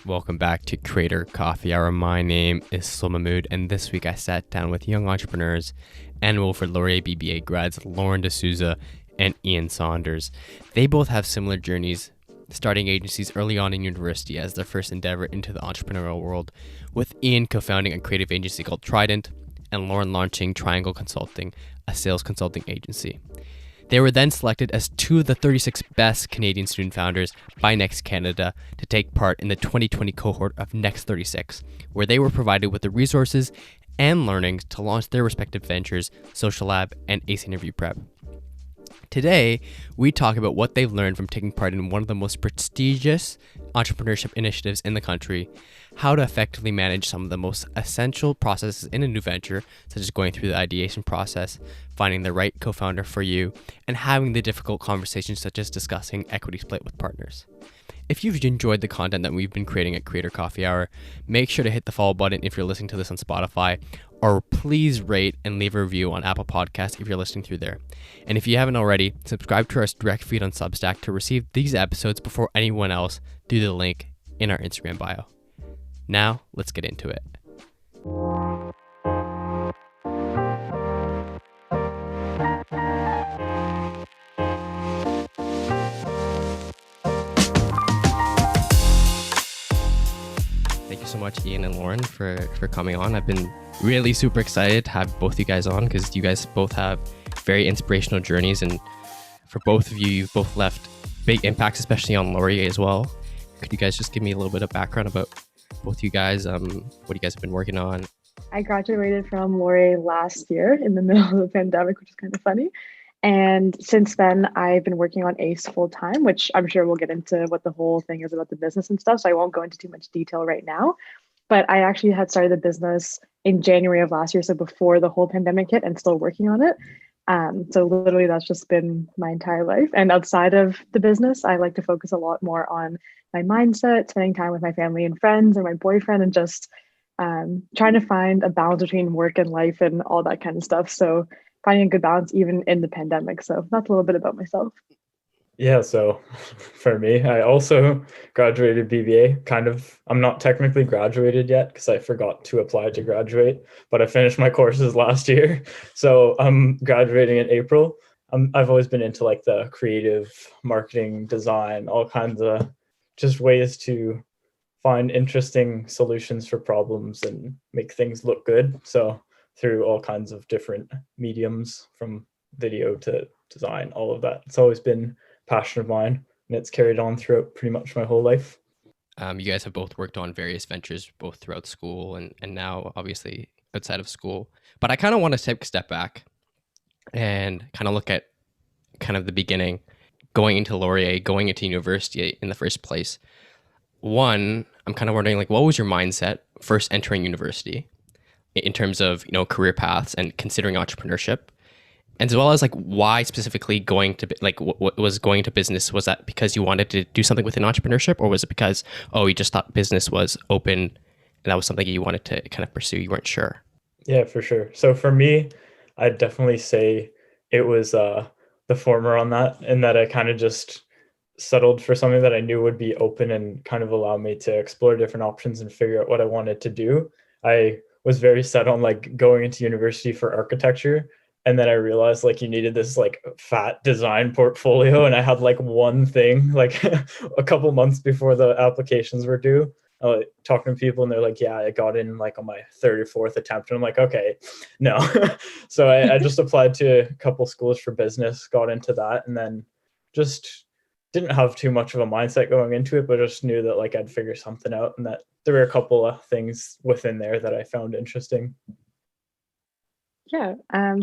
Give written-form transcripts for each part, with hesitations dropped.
Welcome back to Creator Coffee Hour. My name is Mahmood, and this week I sat down with young entrepreneurs and Wilfrid Laurier BBA grads Lauren Desouza and Ian Saunders. They both have similar journeys, starting agencies early on in university as their first endeavor into the entrepreneurial world, with Ian co-founding a creative agency called Trident and Lauren launching Triangle Consulting, a sales consulting agency. They were then selected as two of the 36 best Canadian student founders by Next Canada to take part in the 2020 cohort of Next36, where they were provided with the resources and learnings to launch their respective ventures, Social Lab and Ace Interview Prep. Today, we talk about what they've learned from taking part in one of the most prestigious entrepreneurship initiatives in the country, how to effectively manage some of the most essential processes in a new venture, such as going through the ideation process, finding the right co-founder for you, and having the difficult conversations such as discussing equity split with partners. If you've enjoyed the content that we've been creating at Creator Coffee Hour, make sure to hit the follow button if you're listening to this on Spotify, or please rate and leave a review on Apple Podcasts if you're listening through there. And if you haven't already, subscribe to our direct feed on Substack to receive these episodes before anyone else through the link in our Instagram bio. Now, let's get into it. Thank you so much, Ian and Lauren, for coming on. I've been really super excited to have both you guys on because you guys both have very inspirational journeys, and for both of you, you've both left big impacts, especially on Laurier as well. Could you guys just give me a little bit of background about both you guys, what you guys have been working on? I graduated from Laurier last year in the middle of the pandemic, which is kind of funny. And since then, I've been working on ACE full time, which I'm sure we'll get into what the whole thing is about the business and stuff. So I won't go into too much detail right now. But I actually had started the business in January of last year, so before the whole pandemic hit, and still working on it. So literally that's just been my entire life. And outside of the business, I like to focus a lot more on my mindset, spending time with my family and friends and my boyfriend, and just trying to find a balance between work and life and all that kind of stuff. So finding a good balance even in the pandemic. So that's a little bit about myself. Yeah, so for me, I also graduated BBA. I'm not technically graduated yet because I forgot to apply to graduate, but I finished my courses last year. So I'm graduating in April. I've always been into like the creative marketing, design, all kinds of just ways to find interesting solutions for problems and make things look good. So through all kinds of different mediums, from video to design, all of that. It's always been a passion of mine, and it's carried on throughout pretty much my whole life. You guys have both worked on various ventures, both throughout school and now obviously outside of school. But I kind of want to take a step back and kind of look at kind of the beginning, going into Laurier, going into university in the first place. One, I'm kind of wondering, like, what was your mindset first entering university in terms of, career paths and considering entrepreneurship, as well as like why specifically going to what was going to business? Was that because you wanted to do something within entrepreneurship, or was it because, you just thought business was open and that was something you wanted to kind of pursue? You weren't sure. Yeah, for sure. So for me, I'd definitely say it was the former on that, and that I kind of just settled for something that I knew would be open and kind of allow me to explore different options and figure out what I wanted to do. I was very set on like going into university for architecture. And then I realized like you needed this like fat design portfolio. And I had like one thing like a couple months before the applications were due. I was talking to people and they're like, yeah, I got in like on my third or fourth attempt. And I'm like, okay, no. So I just applied to a couple schools for business, got into that, and then just didn't have too much of a mindset going into it, but just knew that like I'd figure something out, and that there were a couple of things within there that I found interesting. Yeah,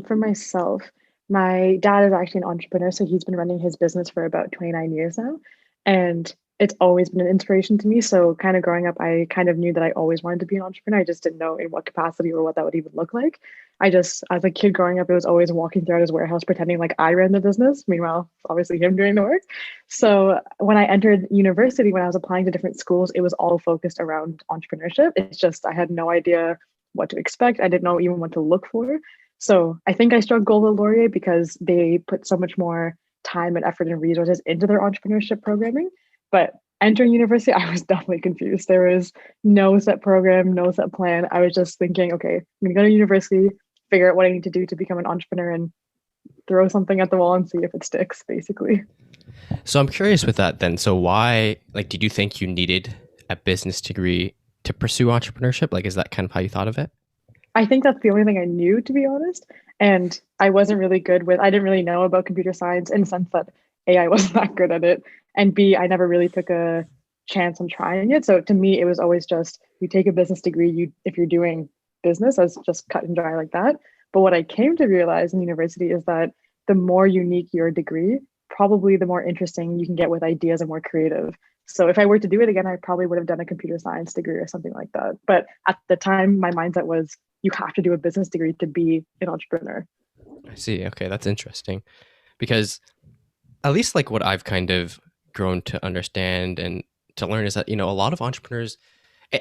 for myself, my dad is actually an entrepreneur, so he's been running his business for about 29 years now. And it's always been an inspiration to me. So kind of growing up, I kind of knew that I always wanted to be an entrepreneur. I just didn't know in what capacity or what that would even look like. As a kid growing up, it was always walking throughout his warehouse pretending like I ran the business. Meanwhile, obviously him doing the work. So when I entered university, when I was applying to different schools, it was all focused around entrepreneurship. It's just I had no idea what to expect. I didn't know even what to look for. So I think I struck gold at Laurier because they put so much more time and effort and resources into their entrepreneurship programming. But entering university, I was definitely confused. There was no set program, no set plan. I was just thinking, okay, I'm gonna go to university, figure out what I need to do to become an entrepreneur, and throw something at the wall and see if it sticks, basically. So I'm curious with that then. So why, like, did you think you needed a business degree to pursue entrepreneurship? Like, is that kind of how you thought of it? I think that's the only thing I knew, to be honest. And I wasn't really good with, I didn't really know about computer science in the sense that A, I wasn't that good at it. And B, I never really took a chance on trying it. So to me, it was always just you take a business degree, if you're doing business, as just cut and dry like that. But what I came to realize in university is that the more unique your degree, probably the more interesting you can get with ideas and more creative. So if I were to do it again, I probably would have done a computer science degree or something like that. But at the time, my mindset was you have to do a business degree to be an entrepreneur. I see. Okay, that's interesting. Because at least like what I've kind of grown to understand and to learn is that, a lot of entrepreneurs,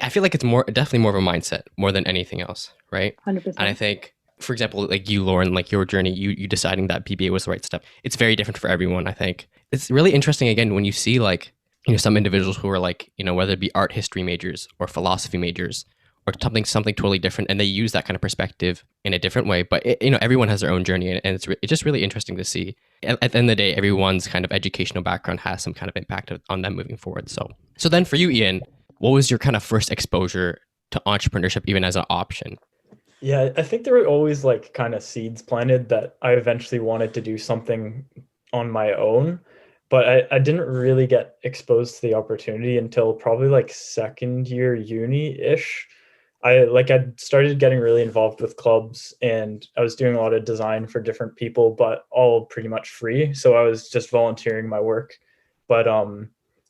I feel like it's definitely more of a mindset more than anything else, right? 100%. And I think, for example, like you, Lauren, like your journey, you deciding that BBA was the right step. It's very different for everyone, I think. It's really interesting, again, when you see like, some individuals who are like, whether it be art history majors or philosophy majors or something totally different, and they use that kind of perspective in a different way. But everyone has their own journey, and it's just really interesting to see. At the end of the day, everyone's kind of educational background has some kind of impact on them moving forward. So then for you, Ian, what was your kind of first exposure to entrepreneurship, even as an option? Yeah, I think there were always like kind of seeds planted that I eventually wanted to do something on my own, but I didn't really get exposed to the opportunity until probably like second year uni-ish. I'd started getting really involved with clubs, and I was doing a lot of design for different people, but all pretty much free. So I was just volunteering my work. But I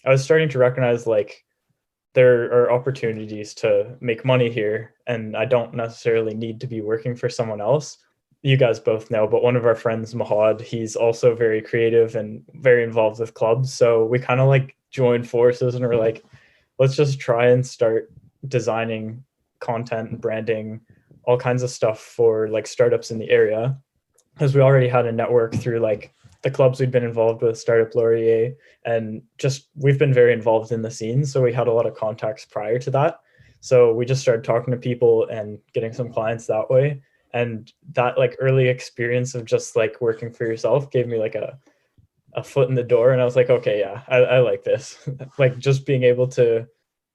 was starting to recognize like there are opportunities to make money here, and I don't necessarily need to be working for someone else. You guys both know, but one of our friends, Mahad, he's also very creative and very involved with clubs. So we kind of like joined forces and we're like, let's just try and start designing content and branding, all kinds of stuff for like startups in the area. Because we already had a network through like the clubs we'd been involved with, Startup Laurier, and just we've been very involved in the scene. So we had a lot of contacts prior to that. So we just started talking to people and getting some clients that way. And that like early experience of just like working for yourself gave me like a foot in the door. And I was like, okay, yeah, I like this. Like just being able to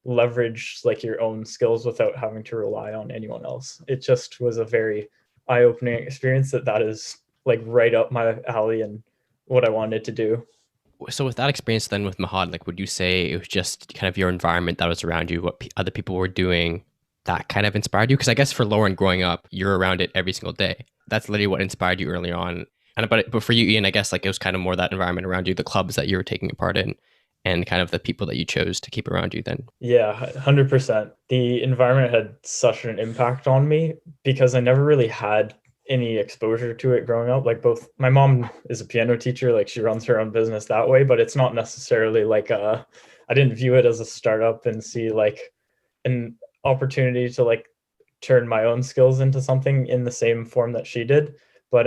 leverage like your own skills without having to rely on anyone else. It just was a very eye-opening experience that is like right up my alley and what I wanted to do. So with that experience then with Mahad, like would you say it was just kind of your environment that was around you, what other people were doing that kind of inspired you? Because I guess for Lauren growing up, you're around it every single day. That's literally what inspired you early on. But for you, Ian, I guess like it was kind of more that environment around you, the clubs that you were taking part in, and kind of the people that you chose to keep around you then. Yeah, 100%. The environment had such an impact on me because I never really had any exposure to it growing up. Like both my mom is a piano teacher, like she runs her own business that way, but it's not necessarily like I didn't view it as a startup and see like an opportunity to like turn my own skills into something in the same form that she did. But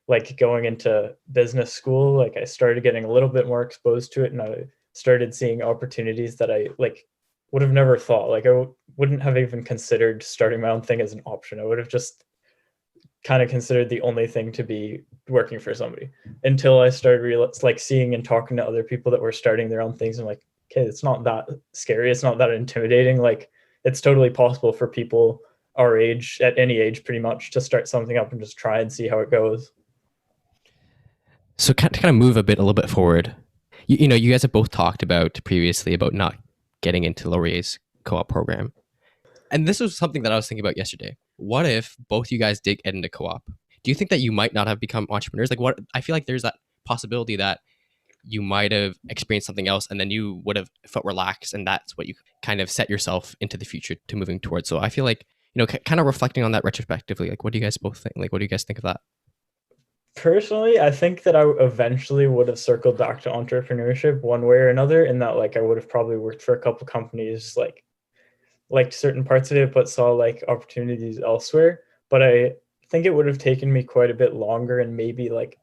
like going into business school, like I started getting a little bit more exposed to it, and I started seeing opportunities that I like would have never thought. Like I wouldn't have even considered starting my own thing as an option. I would have just kind of considered the only thing to be working for somebody until I started like seeing and talking to other people that were starting their own things. And like, okay, it's not that scary. It's not that intimidating. Like it's totally possible for people our age, at any age pretty much, to start something up and just try and see how it goes. So to kind of move a little bit forward, you guys have both talked about previously about not getting into Laurier's co-op program. And this was something that I was thinking about yesterday. What if both you guys did get into co-op? Do you think that you might not have become entrepreneurs? Like what, I feel like there's that possibility that you might have experienced something else and then you would have felt relaxed, and that's what you kind of set yourself into the future to moving towards. So I feel like, kind of reflecting on that retrospectively, like what do you guys both think? Like what do you guys think of that? Personally, I think that I eventually would have circled back to entrepreneurship one way or another, in that like I would have probably worked for a couple companies, like liked certain parts of it, but saw like opportunities elsewhere. But I think it would have taken me quite a bit longer, and maybe like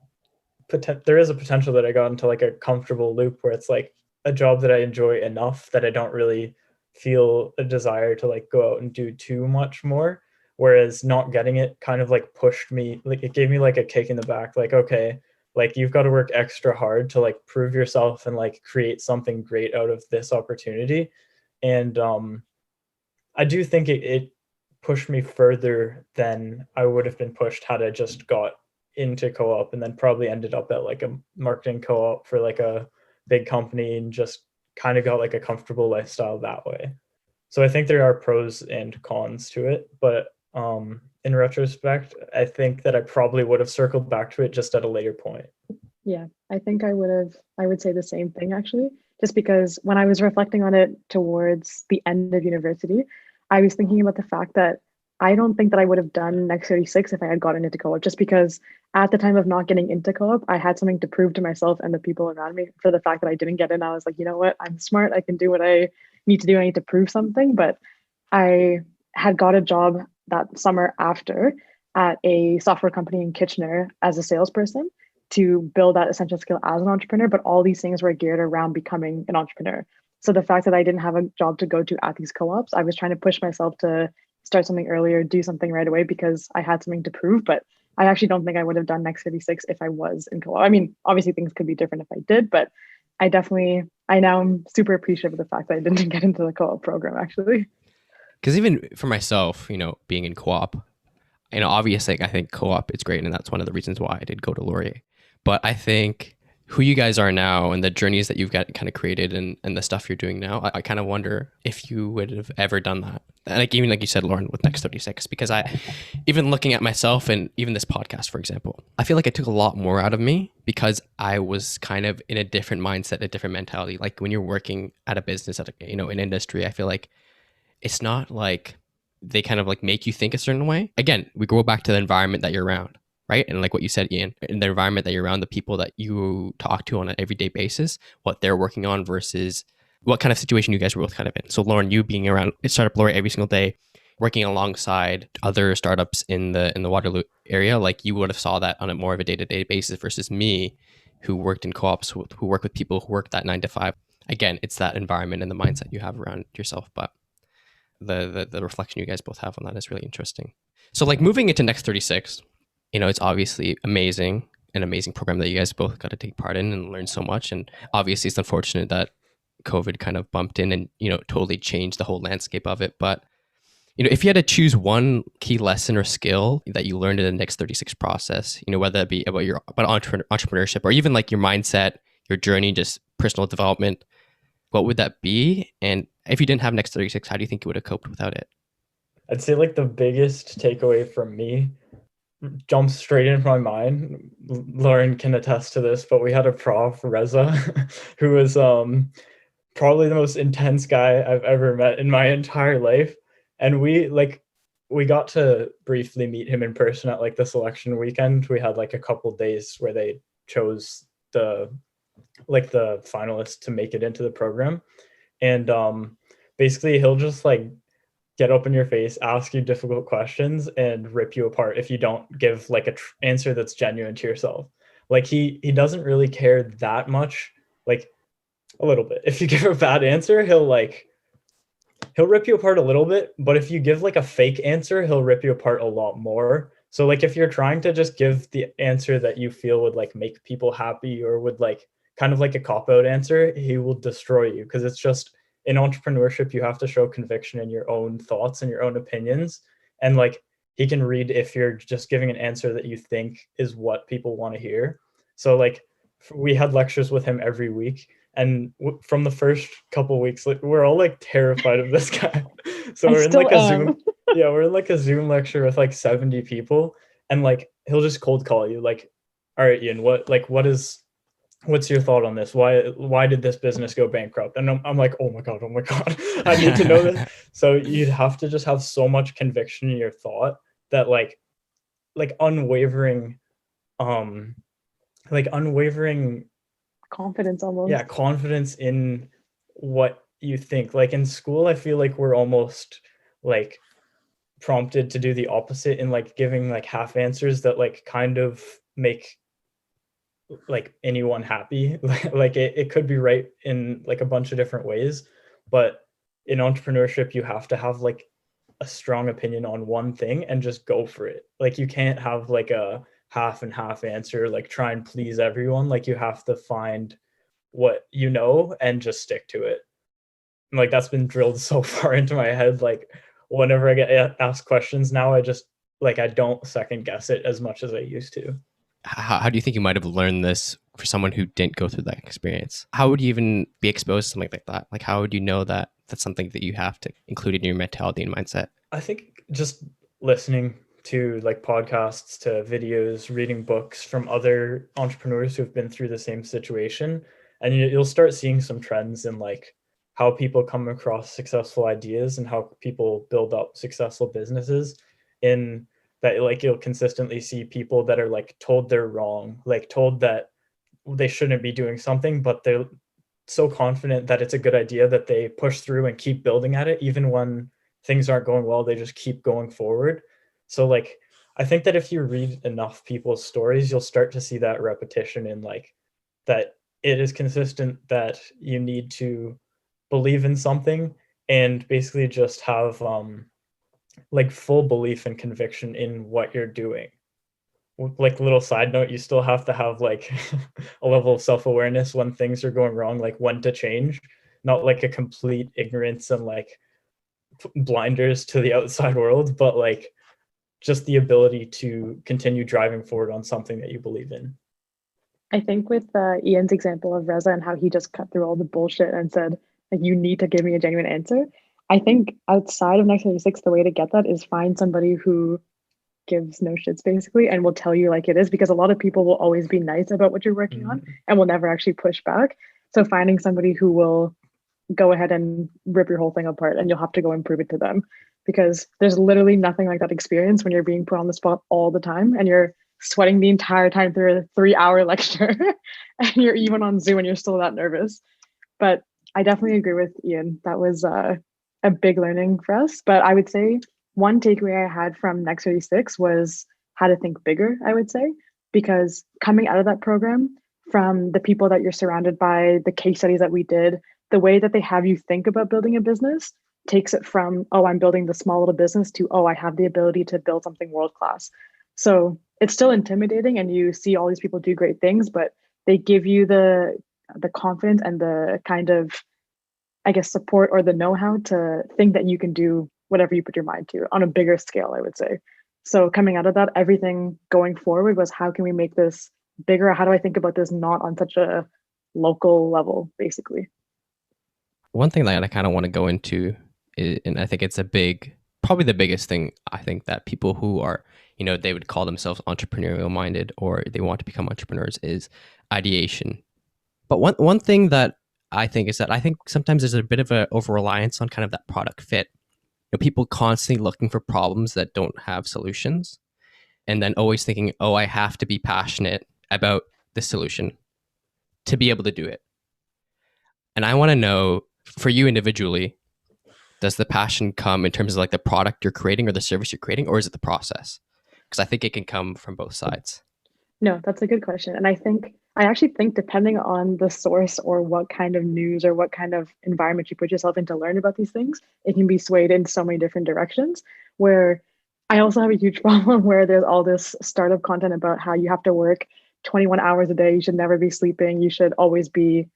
there is a potential that I got into like a comfortable loop where it's like a job that I enjoy enough that I don't really feel a desire to like go out and do too much more. Whereas not getting it kind of like pushed me, like it gave me like a kick in the back, like, okay, like you've got to work extra hard to like prove yourself and like create something great out of this opportunity. And I do think it pushed me further than I would have been pushed had I just got into co-op and then probably ended up at like a marketing co-op for like a big company and just kind of got like a comfortable lifestyle that way. So I think there are pros and cons to it, but in retrospect, I think that I probably would have circled back to it just at a later point. Yeah, I think I would say the same thing actually, just because when I was reflecting on it towards the end of university, I was thinking about the fact that I don't think that I would have done Next36 if I had gotten into co-op, just because at the time of not getting into co-op, I had something to prove to myself and the people around me. For the fact that I didn't get in, I was like, you know what, I'm smart, I can do what I need to do, I need to prove something. But I had got a job that summer after at a software company in Kitchener as a salesperson to build that essential skill as an entrepreneur, but all these things were geared around becoming an entrepreneur. So the fact that I didn't have a job to go to at these co-ops, I was trying to push myself to start something earlier, do something right away because I had something to prove. But I actually don't think I would have done Next36 if I was in co-op. I mean, obviously things could be different if I did, but I now am super appreciative of the fact that I didn't get into the co-op program actually. Because even for myself, being in co-op, obviously, I think co-op is great, and that's one of the reasons why I did go to Laurier. But I think who you guys are now and the journeys that you've got kind of created and the stuff you're doing now, I kind of wonder if you would have ever done that. And like even like you said, Lauren, with Next36, because even looking at myself and even this podcast, for example, I feel like it took a lot more out of me because I was kind of in a different mindset, a different mentality. Like when you're working at a business, at an industry, I feel like it's not like they kind of like make you think a certain way. Again, we go back to the environment that you're around, right? And like what you said, Ian, in the environment that you're around, the people that you talk to on an everyday basis, what they're working on versus what kind of situation you guys were both kind of in. So Lauren, you being around Startup Laurier every single day, working alongside other startups in the Waterloo area, like you would have saw that on a more of a day-to-day basis versus me, who worked in co-ops, who work with people who work that 9 to 5. Again, it's that environment and the mindset you have around yourself, but the reflection you guys both have on that is really interesting. So like moving into Next36, it's obviously an amazing program that you guys both got to take part in and learn so much. And obviously it's unfortunate that COVID kind of bumped in and, totally changed the whole landscape of it. But, if you had to choose one key lesson or skill that you learned in the Next36 process, whether it be about entrepreneurship or even like your mindset, your journey, just personal development, what would that be? And if you didn't have Next36, how do you think you would have coped without it? I'd say like the biggest takeaway from me jumps straight into my mind. Lauren can attest to this, but we had a prof, Reza, who was probably the most intense guy I've ever met in my entire life. And we got to briefly meet him in person at like the selection weekend. We had like a couple days where they chose the finalists to make it into the program. And basically he'll just like get up in your face, ask you difficult questions, and rip you apart if you don't give like a answer that's genuine to yourself. Like he doesn't really care that much, like a little bit. If you give a bad answer, he'll rip you apart a little bit, but if you give like a fake answer, he'll rip you apart a lot more. So like if you're trying to just give the answer that you feel would like make people happy or would like kind of like a cop-out answer, he will destroy you, because it's just in entrepreneurship, you have to show conviction in your own thoughts and your own opinions. And like he can read if you're just giving an answer that you think is what people want to hear. So like we had lectures with him every week. And from the first couple weeks, like we're all like terrified of this guy. So we're in like a Zoom. Yeah, we're in like a Zoom lecture with like 70 people. And like he'll just cold call you like, all right, Ian, what's your thought on this? Why did this business go bankrupt? And I'm like, oh my God, I need to know this. So you'd have to just have so much conviction in your thought that like unwavering Confidence almost. Yeah, confidence in what you think. Like in school, I feel like we're almost like prompted to do the opposite in like giving like half answers that like kind of make like anyone happy. Like it could be right in like a bunch of different ways, but in entrepreneurship you have to have like a strong opinion on one thing and just go for it. Like you can't have like a half and half answer, like try and please everyone. Like you have to find what you know and just stick to it. And like that's been drilled so far into my head. Like whenever I get asked questions now, I just like I don't second guess it as much as I used to. How do you think you might have learned this for someone who didn't go through that experience? How would you even be exposed to something like that? Like, how would you know that that's something that you have to include in your mentality and mindset? I think just listening to like podcasts, to videos, reading books from other entrepreneurs who have been through the same situation, and you'll start seeing some trends in like how people come across successful ideas and how people build up successful businesses. In that, like you'll consistently see people that are like told they're wrong, like told that they shouldn't be doing something, but they're so confident that it's a good idea that they push through and keep building at it even when things aren't going well. They just keep going forward. So like I think that if you read enough people's stories, you'll start to see that repetition in like that it is consistent, that you need to believe in something and basically just have like full belief and conviction in what you're doing. Like little side note, you still have to have like a level of self-awareness when things are going wrong, like when to change, not like a complete ignorance and like blinders to the outside world, but like just the ability to continue driving forward on something that you believe in. I think with Ian's example of Reza and how he just cut through all the bullshit and said, like, you need to give me a genuine answer. I think outside of Next36, the way to get that is find somebody who gives no shits basically and will tell you like it is, because a lot of people will always be nice about what you're working on and will never actually push back. So finding somebody who will go ahead and rip your whole thing apart and you'll have to go and prove it to them, because there's literally nothing like that experience when you're being put on the spot all the time and you're sweating the entire time through a 3-hour lecture and you're even on Zoom and you're still that nervous. But I definitely agree with Ian. That was a big learning for us. But I would say one takeaway I had from Next36 was how to think bigger, I would say, because coming out of that program, from the people that you're surrounded by, the case studies that we did, the way that they have you think about building a business takes it from, oh, I'm building the small little business to, oh, I have the ability to build something world class. So it's still intimidating and you see all these people do great things, but they give you the confidence and the kind of, I guess, support or the know-how to think that you can do whatever you put your mind to on a bigger scale, I would say. So coming out of that, everything going forward was, how can we make this bigger? How do I think about this not on such a local level, basically? One thing that I kind of want to go into is, and I think it's probably the biggest thing, I think that people who are, they would call themselves entrepreneurial minded or they want to become entrepreneurs, is ideation. But one thing that I think is that I think sometimes there's a bit of a over reliance on kind of that product fit. People constantly looking for problems that don't have solutions, and then always thinking, oh, I have to be passionate about the solution to be able to do it. And I want to know, for you individually, does the passion come in terms of like the product you're creating or the service you're creating, or is it the process? Because I think it can come from both sides. No, that's a good question. And I actually think depending on the source or what kind of news or what kind of environment you put yourself in to learn about these things, it can be swayed in so many different directions. Where I also have a huge problem where there's all this startup content about how you have to work 21 hours a day, you should never be sleeping, you should always be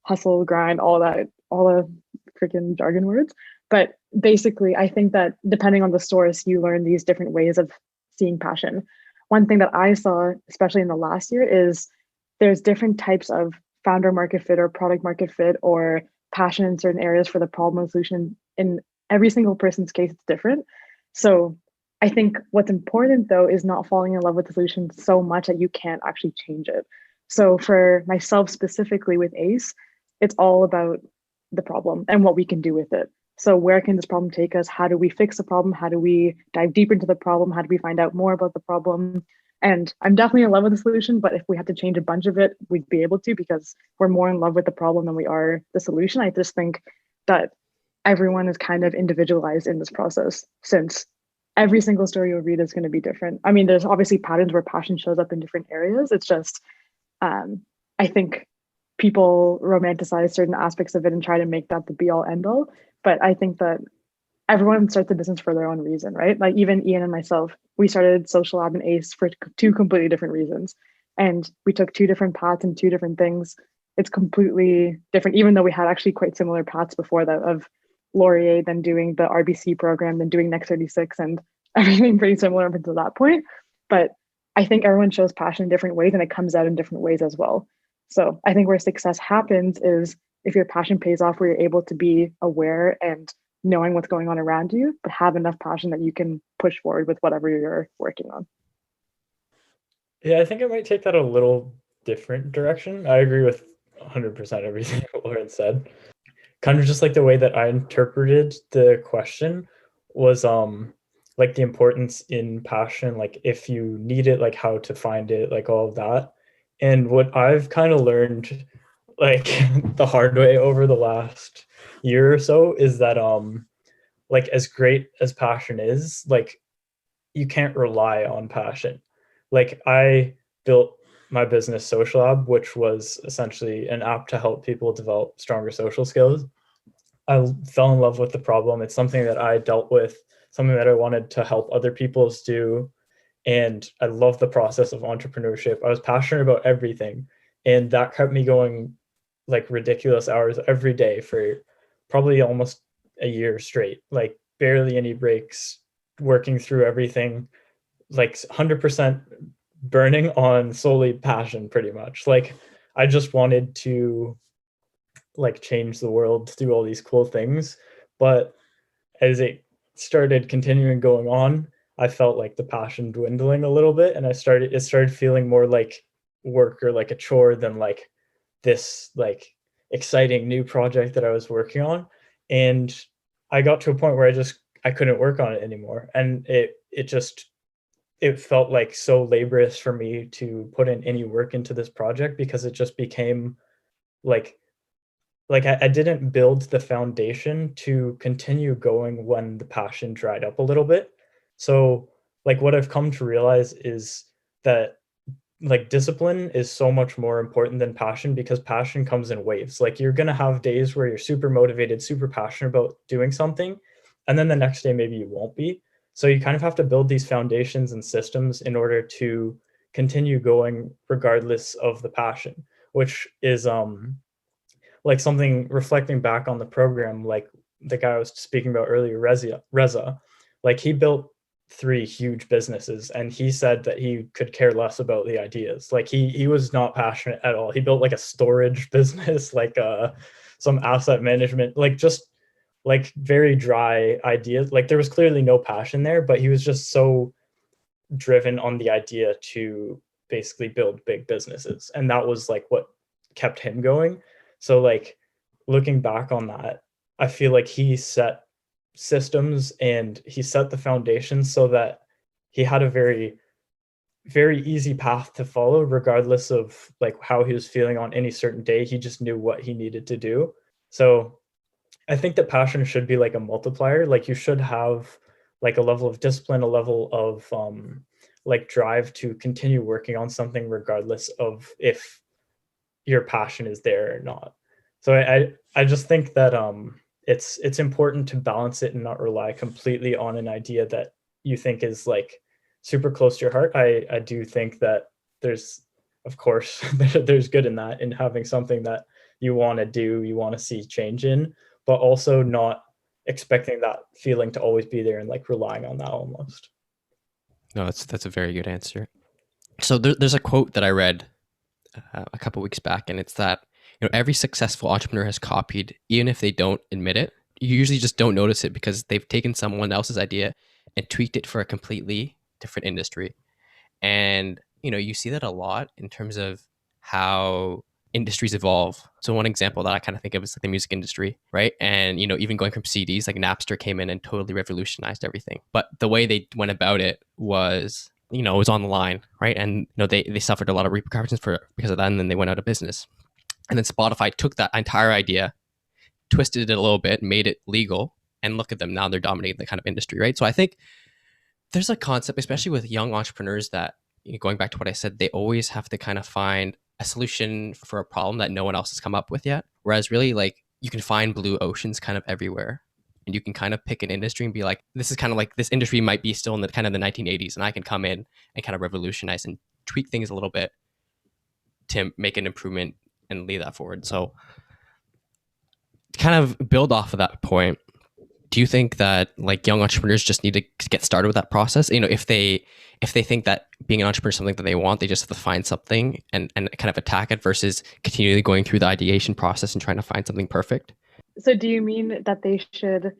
hustle, grind, all that, all the freaking jargon words. But basically, I think that depending on the source, you learn these different ways of seeing passion. One thing that I saw, especially in the last year, is there's different types of founder market fit or product market fit or passion in certain areas for the problem and solution. In every single person's case, it's different. So I think what's important, though, is not falling in love with the solution so much that you can't actually change it. So for myself specifically with ACE, it's all about the problem and what we can do with it. So where can this problem take us? How do we fix the problem? How do we dive deeper into the problem? How do we find out more about the problem? And I'm definitely in love with the solution, but if we had to change a bunch of it, we'd be able to, because we're more in love with the problem than we are the solution. I just think that everyone is kind of individualized in this process, since every single story you'll read is going to be different. I mean, there's obviously patterns where passion shows up in different areas. It's just, I think people romanticize certain aspects of it and try to make that the be all end all. But I think that everyone starts a business for their own reason, right? Like even Ian and myself, we started Social Lab and Ace for two completely different reasons. And we took two different paths and two different things. It's completely different, even though we had actually quite similar paths before that of Laurier, then doing the RBC program, then doing Next36 and everything pretty similar up until that point. But I think everyone shows passion in different ways and it comes out in different ways as well. So I think where success happens is if your passion pays off, where you're able to be aware and knowing what's going on around you, but have enough passion that you can push forward with whatever you're working on. Yeah, I think I might take that a little different direction. I agree with 100% everything Lauren said. Kind of just like the way that I interpreted the question was like the importance in passion, like if you need it, like how to find it, like all of that. And what I've kind of learned like the hard way over the last year or so is that like as great as passion is, like you can't rely on passion. Like I built my business Social Lab, which was essentially an app to help people develop stronger social skills. I fell in love with the problem. It's something that I dealt with, something that I wanted to help other people do. And I love the process of entrepreneurship. I was passionate about everything. And that kept me going like ridiculous hours every day for probably almost a year straight, like barely any breaks, working through everything, like 100% burning on solely passion, pretty much. Like I just wanted to like change the world, do all these cool things. But as it started continuing going on, I felt like the passion dwindling a little bit, and it started feeling more like work or like a chore than like this like exciting new project that I was working on. And I got to a point where I couldn't work on it anymore, and it felt like so laborious for me to put in any work into this project because it just became like I didn't build the foundation to continue going when the passion dried up a little bit. So like what I've come to realize is that like discipline is so much more important than passion, because passion comes in waves. Like you're going to have days where you're super motivated, super passionate about doing something, and then the next day maybe you won't be. So you kind of have to build these foundations and systems in order to continue going regardless of the passion, which is like something reflecting back on the program, like the guy I was speaking about earlier, Reza, like he built 3 huge businesses, and he said that he could care less about the ideas. Like he was not passionate at all. He built like a storage business, like some asset management, like just like very dry ideas. Like there was clearly no passion there, but he was just so driven on the idea to basically build big businesses, and that was like what kept him going. So like looking back on that, I feel like he set systems and he set the foundation so that he had a very, very easy path to follow, regardless of like how he was feeling on any certain day. He just knew what he needed to do. So I think that passion should be like a multiplier. Like you should have like a level of discipline, a level of like drive to continue working on something regardless of if your passion is there or not. So I just think that it's important to balance it and not rely completely on an idea that you think is like super close to your heart. I do think that there's, of course, there's good in that, in having something that you want to do, you want to see change in, but also not expecting that feeling to always be there and like relying on that almost. No, that's a very good answer. So there's a quote that I read a couple weeks back, and it's that every successful entrepreneur has copied, even if they don't admit it. You usually just don't notice it because they've taken someone else's idea and tweaked it for a completely different industry. And you see that a lot in terms of how industries evolve. So one example that I kind of think of is like the music industry, right? And even going from CDs, like Napster came in and totally revolutionized everything. But the way they went about it was, it was on the line, right? And they suffered a lot of repercussions because of that, and then they went out of business. And then Spotify took that entire idea, twisted it a little bit, made it legal, and look at them now, they're dominating the kind of industry, right? So I think there's a concept, especially with young entrepreneurs, that going back to what I said, they always have to kind of find a solution for a problem that no one else has come up with yet. Whereas really like you can find blue oceans kind of everywhere. And you can kind of pick an industry and be like, this is kind of like this industry might be still in the kind of the 1980s, and I can come in and kind of revolutionize and tweak things a little bit to make an improvement and lead that forward. So to kind of build off of that point, do you think that like young entrepreneurs just need to get started with that process? You know, if they think that being an entrepreneur is something that they want, they just have to find something and kind of attack it versus continually going through the ideation process and trying to find something perfect? So do you mean that they should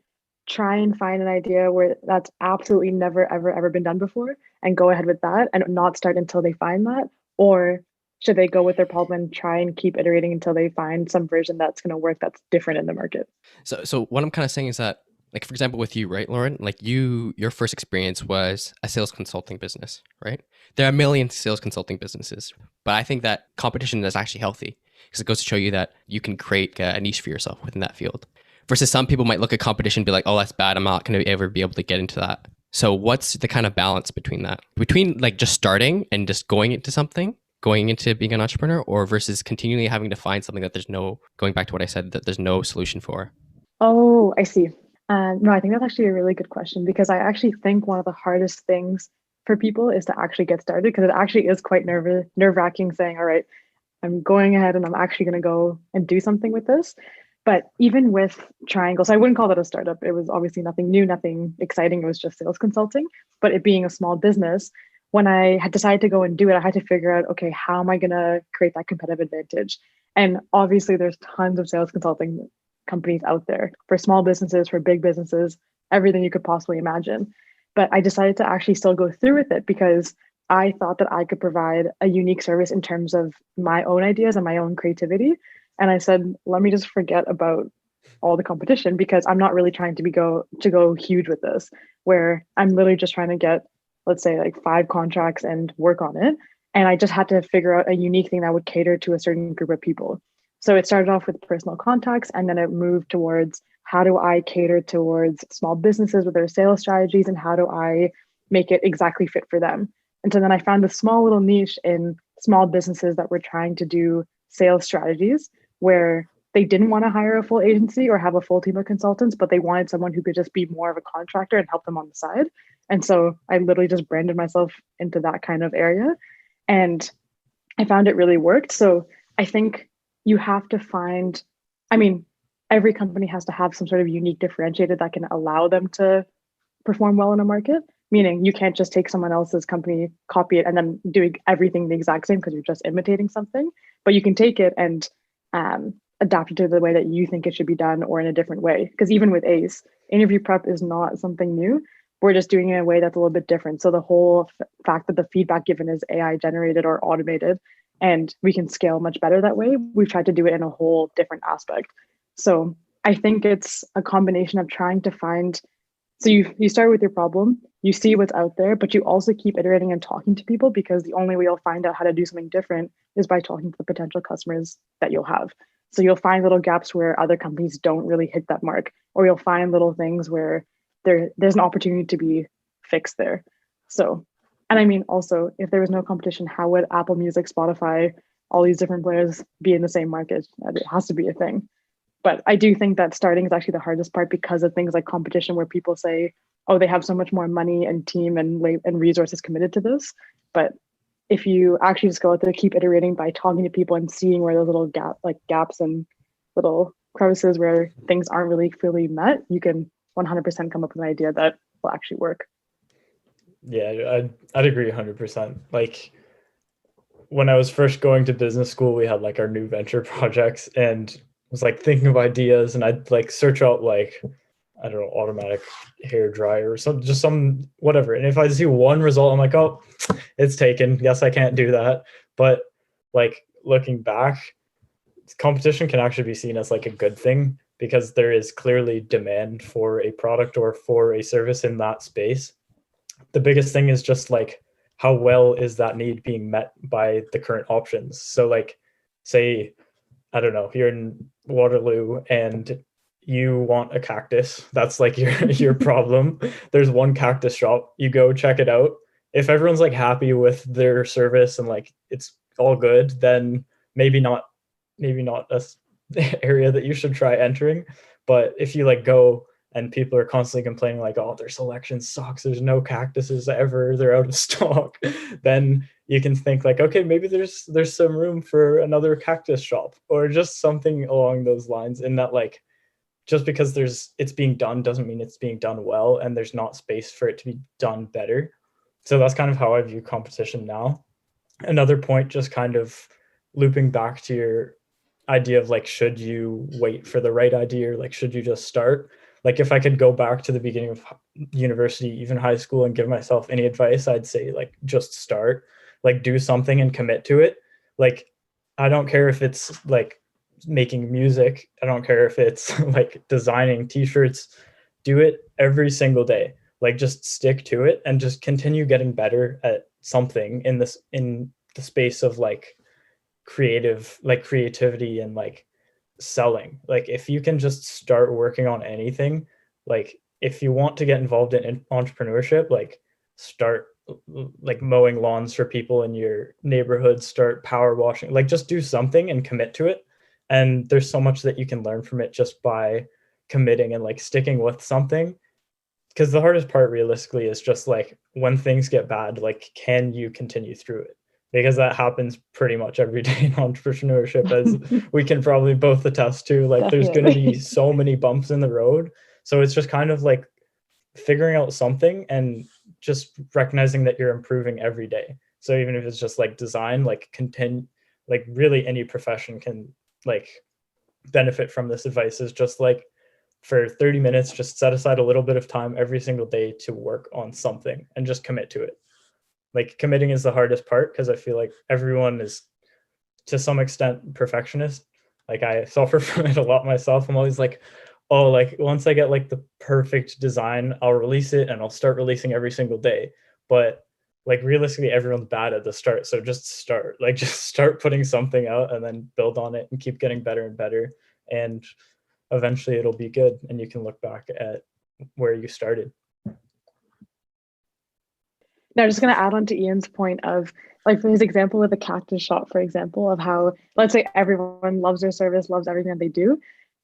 try and find an idea where that's absolutely never, ever been done before and go ahead with that and not start until they find that? Or should they go with their problem and try and keep iterating until they find some version that's going to work that's different in the market? So what I'm kind of saying is that, like, for example, with you, right, Lauren, like your first experience was a sales consulting business, right? There are a million sales consulting businesses, but I think that competition is actually healthy because it goes to show you that you can create a niche for yourself within that field. Versus some people might look at competition and be like, oh, that's bad. I'm not going to ever be able to get into that. So what's the kind of balance between that? Between like just starting and just going into something, going into being an entrepreneur, or versus continually having to find something that there's no, going back to what I said, that there's no solution for? Oh, I see. No, I think that's actually a really good question because I actually think one of the hardest things for people is to actually get started because it actually is quite nerve-wracking saying, all right, I'm going ahead and I'm actually going to go and do something with this. But even with Triangle, so I wouldn't call that a startup. It was obviously nothing new, nothing exciting. It was just sales consulting. But it being a small business, when I had decided to go and do it, I had to figure out, okay, how am I going to create that competitive advantage? And obviously there's tons of sales consulting companies out there for small businesses, for big businesses, everything you could possibly imagine. But I decided to actually still go through with it because I thought that I could provide a unique service in terms of my own ideas and my own creativity. And I said, let me just forget about all the competition because I'm not really trying to go huge with this, where I'm literally just trying to get, let's say, like 5 contracts and work on it. And I just had to figure out a unique thing that would cater to a certain group of people. So it started off with personal contacts, and then it moved towards how do I cater towards small businesses with their sales strategies, and how do I make it exactly fit for them. And so then I found a small little niche in small businesses that were trying to do sales strategies where they didn't want to hire a full agency or have a full team of consultants, but they wanted someone who could just be more of a contractor and help them on the side. And so I literally just branded myself into that kind of area. And I found it really worked. So I think you have to find, I mean, every company has to have some sort of unique differentiator that can allow them to perform well in a market. Meaning you can't just take someone else's company, copy it, and then do everything the exact same because you're just imitating something. But you can take it and adapt it to the way that you think it should be done or in a different way. Because even with ACE, interview prep is not something new. We're just doing it in a way that's a little bit different. So the whole fact that the feedback given is AI generated or automated, and we can scale much better that way, we've tried to do it in a whole different aspect. So I think it's a combination of trying to find, so you start with your problem, you see what's out there, but you also keep iterating and talking to people because the only way you'll find out how to do something different is by talking to the potential customers that you'll have. So you'll find little gaps where other companies don't really hit that mark, or you'll find little things where there's an opportunity to be fixed there. So, and I mean, also, if there was no competition, how would Apple Music, Spotify, all these different players be in the same market? It has to be a thing. But I do think that starting is actually the hardest part because of things like competition where people say, oh, they have so much more money and team and resources committed to this. But if you actually just go out there, keep iterating by talking to people and seeing where those little gaps and little crevices where things aren't really fully met, you can 100% come up with an idea that will actually work. Yeah, I'd agree 100%. Like when I was first going to business school, we had like our new venture projects and was like thinking of ideas, and I'd like search out like, I don't know, automatic hair dryer or some whatever. And if I see one result, I'm like, oh, it's taken. Yes, I can't do that. But like looking back, competition can actually be seen as like a good thing because there is clearly demand for a product or for a service in that space. The biggest thing is just like, how well is that need being met by the current options? So like, say, I don't know, you're in Waterloo and you want a cactus. That's like your problem. There's one cactus shop. You go check it out. If everyone's like happy with their service and like it's all good, then maybe not a area that you should try entering. But if you like go and people are constantly complaining like, oh, their selection sucks, there's no cactuses ever, they're out of stock, then you can think like, okay, maybe there's some room for another cactus shop or just something along those lines. In that, like, just because it's being done doesn't mean it's being done well, and there's not space for it to be done better. So that's kind of how I view competition now. Another point, just kind of looping back to your idea of like, should you wait for the right idea, or like, should you just start? Like, if I could go back to the beginning of university, even high school, and give myself any advice, I'd say like, just start. Like, do something and commit to it. Like, I don't care if it's like making music, I don't care if it's like designing t-shirts, do it every single day. Like, just stick to it and just continue getting better at something in the space of like creativity and like selling. Like, if you can just start working on anything, like if you want to get involved in entrepreneurship, like start like mowing lawns for people in your neighborhood, start power washing, like just do something and commit to it. And there's so much that you can learn from it just by committing and like sticking with something. Because the hardest part realistically is just like, when things get bad, like, can you continue through it? Because that happens pretty much every day in entrepreneurship, as we can probably both attest to. Like, there's going to be so many bumps in the road. So it's just kind of like figuring out something and just recognizing that you're improving every day. So even if it's just like design, like continue, like really any profession can like benefit from this advice. Is just like, for 30 minutes, just set aside a little bit of time every single day to work on something and just commit to it. Like, committing is the hardest part, because I feel like everyone is to some extent perfectionist. Like, I suffer from it a lot myself. I'm always like, oh, like once I get like the perfect design, I'll release it and I'll start releasing every single day. But like, realistically, everyone's bad at the start. So just start, like, just start putting something out and then build on it and keep getting better and better. And eventually it'll be good, and you can look back at where you started. Now, I'm just going to add on to Ian's point of, like, for his example with the cactus shop, for example, of how, let's say everyone loves their service, loves everything that they do.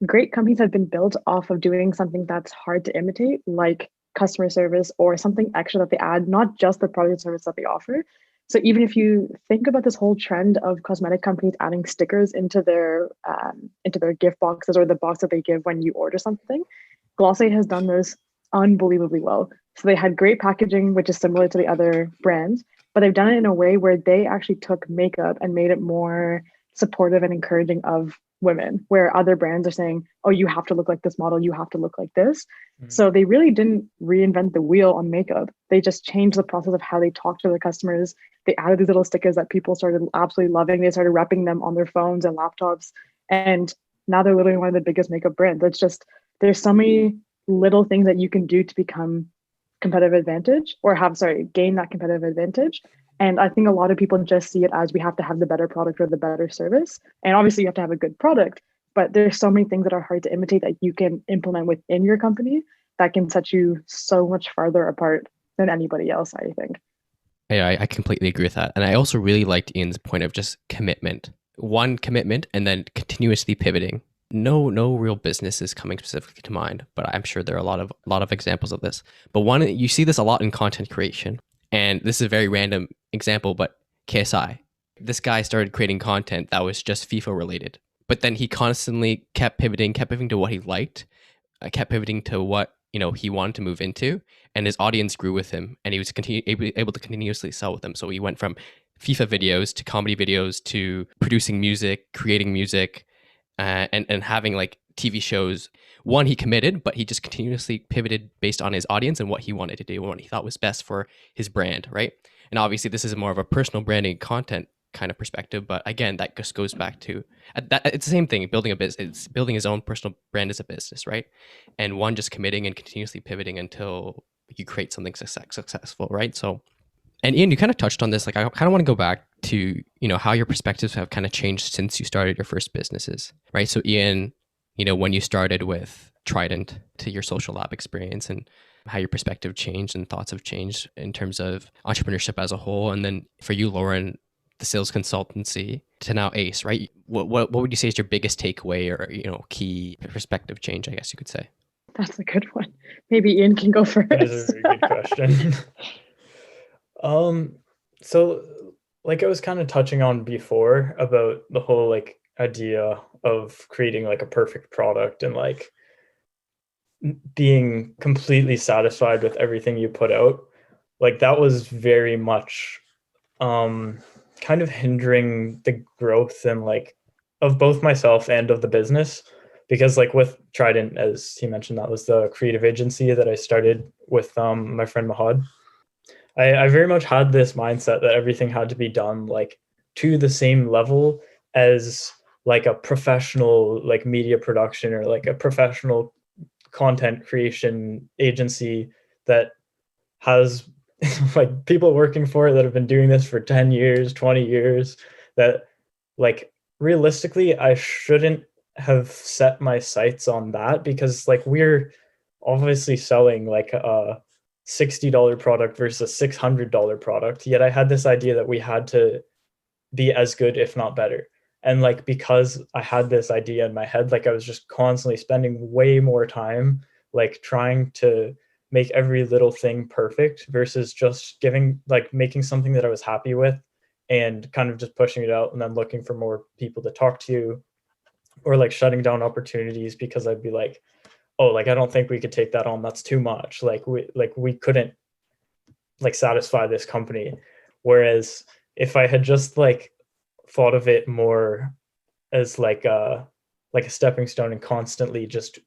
Great companies have been built off of doing something that's hard to imitate, like customer service or something extra that they add, not just the product and service that they offer. So even if you think about this whole trend of cosmetic companies adding stickers into their gift boxes, or the box that they give when you order something, Glossier has done this unbelievably well. So they had great packaging, which is similar to the other brands, but they've done it in a way where they actually took makeup and made it more supportive and encouraging of women, where other brands are saying, oh, you have to look like this model, you have to look like this. Mm-hmm. So they really didn't reinvent the wheel on makeup. They just changed the process of how they talk to their customers. They added these little stickers that people started absolutely loving. They started repping them on their phones and laptops. And now they're literally one of the biggest makeup brands. It's just, there's so many little things that you can do to become competitive advantage, or gain that competitive advantage. And I think a lot of people just see it as, we have to have the better product or the better service. And obviously you have to have a good product, but there's so many things that are hard to imitate that you can implement within your company that can set you so much farther apart than anybody else, I think. Yeah, I completely agree with that. And I also really liked Ian's point of just commitment. One, commitment, and then continuously pivoting. No real business is coming specifically to mind, but I'm sure there are a lot of examples of this. But one, you see this a lot in content creation. And this is a very random example, but KSI. This guy started creating content that was just FIFA related, but then he constantly kept pivoting to what he liked, kept pivoting to what he wanted to move into, and his audience grew with him, and he was able to continuously sell with them. So he went from FIFA videos to comedy videos to producing music, creating music, and having like TV shows. One, he committed, but he just continuously pivoted based on his audience and what he wanted to do and what he thought was best for his brand, right? And obviously this is more of a personal branding content kind of perspective, but again, that just goes back to it's the same thing. Building a business, it's building his own personal brand as a business, right? And one, just committing and continuously pivoting until you create something successful, right? So, and Ian, you kind of touched on this. Like, I kind of want to go back to how your perspectives have kind of changed since you started your first businesses, right? So Ian, when you started with Trident, to your social lab experience, and how your perspective changed and thoughts have changed in terms of entrepreneurship as a whole. And then for you, Lauren, the sales consultancy to now Ace, right? What would you say is your biggest takeaway or, key perspective change, I guess you could say? That's a good one. Maybe Ian can go first. That is a very good question. So like I was kind of touching on before about the whole like idea of creating like a perfect product and like being completely satisfied with everything you put out. Like that was very much kind of hindering the growth and like of both myself and of the business, because like with Trident, as he mentioned, that was the creative agency that I started with my friend Mahad. I very much had this mindset that everything had to be done like to the same level as like a professional like media production or like a professional content creation agency that has like people working for it that have been doing this for 10 years, 20 years, that like realistically I shouldn't have set my sights on that, because like we're obviously selling like a $60 product versus a $600 product, yet I had this idea that we had to be as good if not better. And like because I had this idea in my head, like I was just constantly spending way more time like trying to make every little thing perfect versus just making something that I was happy with and kind of just pushing it out and then looking for more people to talk to, or like shutting down opportunities because I'd be like, oh, like I don't think we could take that on, that's too much, like we couldn't like satisfy this company. Whereas if I had just like thought of it more as like a stepping stone and constantly just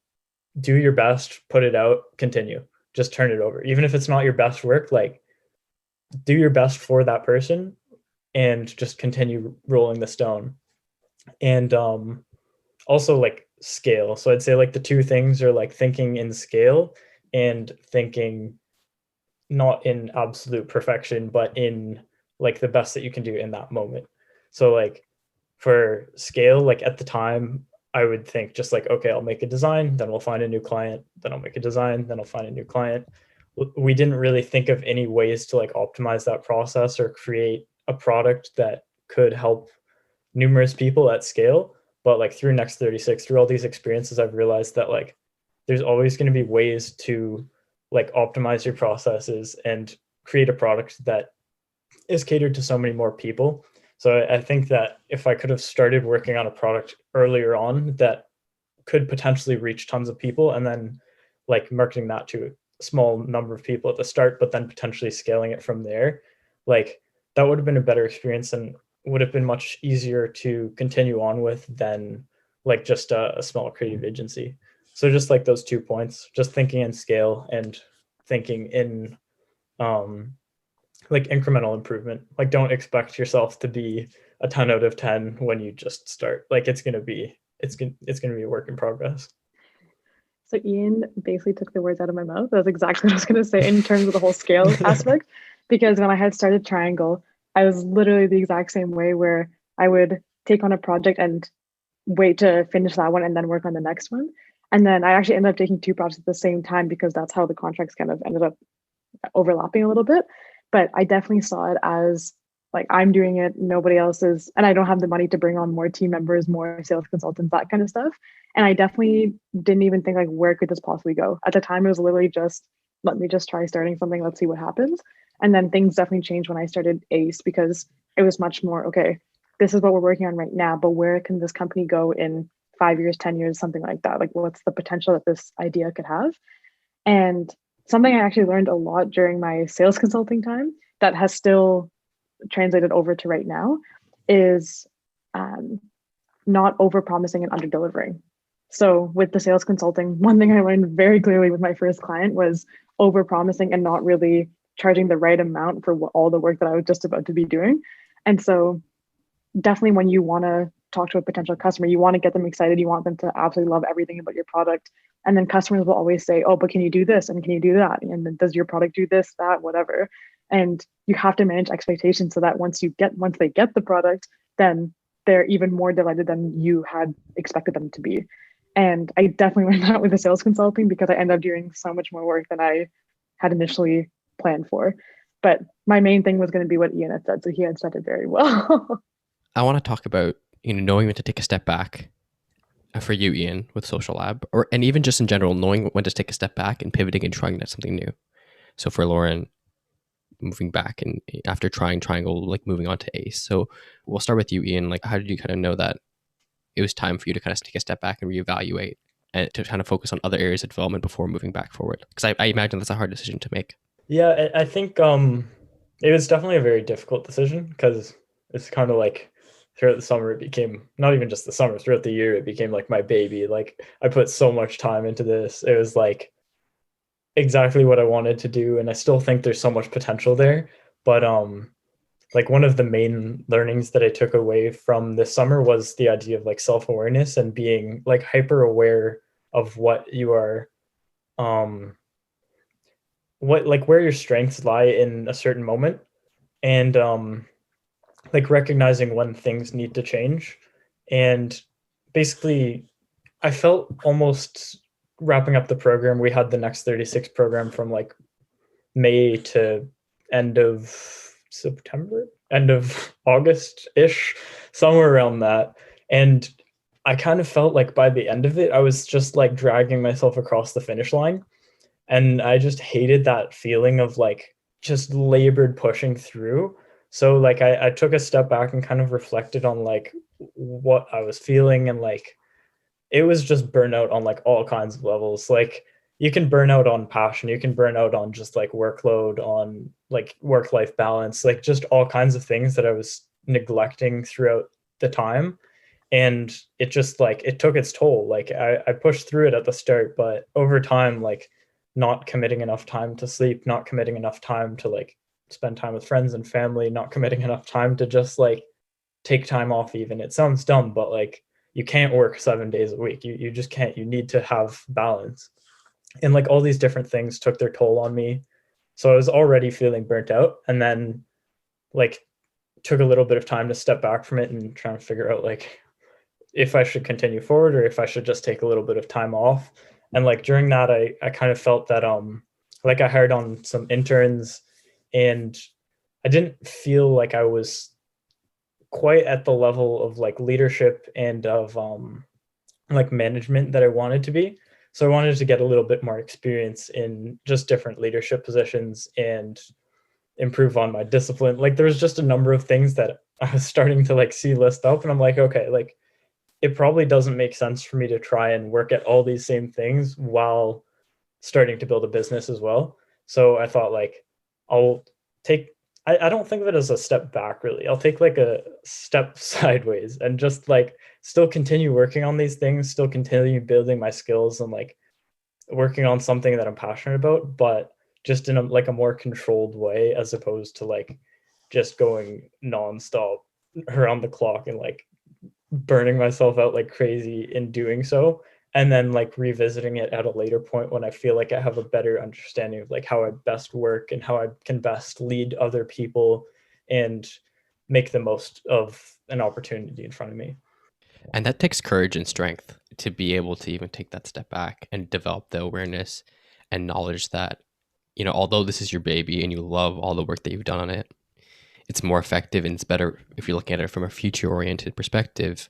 do your best, put it out, continue, just turn it over, even if it's not your best work, like do your best for that person and just continue rolling the stone. And also like scale. So I'd say like the two things are like thinking in scale and thinking not in absolute perfection, but in like the best that you can do in that moment. So like for scale, like at the time I would think just like, okay, I'll make a design, then we'll find a new client, then I'll make a design, then I'll find a new client. We didn't really think of any ways to like optimize that process or create a product that could help numerous people at scale. But like through Next36, through all these experiences, I've realized that like there's always going to be ways to like optimize your processes and create a product that is catered to so many more people. So I think that if I could have started working on a product earlier on that could potentially reach tons of people, and then like marketing that to a small number of people at the start, but then potentially scaling it from there, like that would have been a better experience and would have been much easier to continue on with than like just a small creative agency. So just like those 2 points, just thinking in scale and thinking in like incremental improvement. Like don't expect yourself to be a 10 out of 10 when you just start. Like it's going to be a work in progress. So Ian basically took the words out of my mouth. That's exactly what I was going to say in terms of the whole scale aspect. Because when I had started Triangle, I was literally the exact same way, where I would take on a project and wait to finish that one and then work on the next one. And then I actually ended up taking 2 projects at the same time because that's how the contracts kind of ended up overlapping a little bit. But I definitely saw it as like, I'm doing it, nobody else is, and I don't have the money to bring on more team members, more sales consultants, that kind of stuff. And I definitely didn't even think like, where could this possibly go? At the time, it was literally just, let me just try starting something, let's see what happens. And then things definitely changed when I started Ace, because it was much more, okay, this is what we're working on right now, but where can this company go in 5 years, 10 years, something like that? Like, what's the potential that this idea could have? And something I actually learned a lot during my sales consulting time that has still translated over to right now is not over promising and under delivering. So with the sales consulting, one thing I learned very clearly with my first client was over promising and not really charging the right amount for all the work that I was just about to be doing. And so definitely when you want to talk to a potential customer, you want to get them excited. You want them to absolutely love everything about your product. And then customers will always say, oh, but can you do this? And can you do that? And then does your product do this, that, whatever? And you have to manage expectations so that once they get the product, then they're even more delighted than you had expected them to be. And I definitely learned that with the sales consulting, because I ended up doing so much more work than I had initially planned for. But my main thing was going to be what Ian had said. So he had said it very well. I want to talk about, knowing when to take a step back for you, Ian, with Social Lab, and even just in general, knowing when to take a step back and pivoting and trying something new. So for Lauren, moving back and after trying Triangle, like moving on to Ace. So we'll start with you, Ian. Like, how did you kind of know that it was time for you to kind of take a step back and reevaluate and to kind of focus on other areas of development before moving back forward? Because I imagine that's a hard decision to make. Yeah, I think it was definitely a very difficult decision because it's kind of like throughout the summer it became, not even just the summer, throughout the year it became like my baby. Like I put so much time into this. It was like exactly what I wanted to do, and I still think there's so much potential there. But like one of the main learnings that I took away from this summer was the idea of like self-awareness and being like hyper aware of what you are what like where your strengths lie in a certain moment, and like recognizing when things need to change. And basically I felt almost wrapping up the program, we had the Next36 program from like May to end of September, end of August-ish, somewhere around that. And I kind of felt like by the end of it, I was just like dragging myself across the finish line. And I just hated that feeling of like just labored pushing through. So like I took a step back and kind of reflected on like what I was feeling, and like it was just burnout on like all kinds of levels. Like you can burn out on passion, you can burn out on just like workload, on like work-life balance, like just all kinds of things that I was neglecting throughout the time. And it just like it took its toll. Like I pushed through it at the start, but over time, like not committing enough time to sleep, not committing enough time to like spend time with friends and family, not committing enough time to just like take time off. Even it sounds dumb, but like you can't work 7 days a week. You just can't. You need to have balance. And like all these different things took their toll on me. So I was already feeling burnt out, and then like took a little bit of time to step back from it and try and figure out like if I should continue forward or if I should just take a little bit of time off. And like during that, I kind of felt that like I hired on some interns, and I didn't feel like I was quite at the level of like leadership and of like management that I wanted to be. So I wanted to get a little bit more experience in just different leadership positions and improve on my discipline. Like there was just a number of things that I was starting to like see list up, and I'm like, okay, like it probably doesn't make sense for me to try and work at all these same things while starting to build a business as well. So I thought like I'll take, I don't think of it as a step back really. I'll take like a step sideways and just like still continue working on these things, still continue building my skills and like working on something that I'm passionate about, but just in like a more controlled way, as opposed to like just going nonstop around the clock and like burning myself out like crazy in doing so, and then like revisiting it at a later point when I feel like I have a better understanding of like how I best work and how I can best lead other people and make the most of an opportunity in front of me. And that takes courage and strength to be able to even take that step back and develop the awareness and knowledge that, although this is your baby and you love all the work that you've done on it, it's more effective and it's better if you're looking at it from a future oriented perspective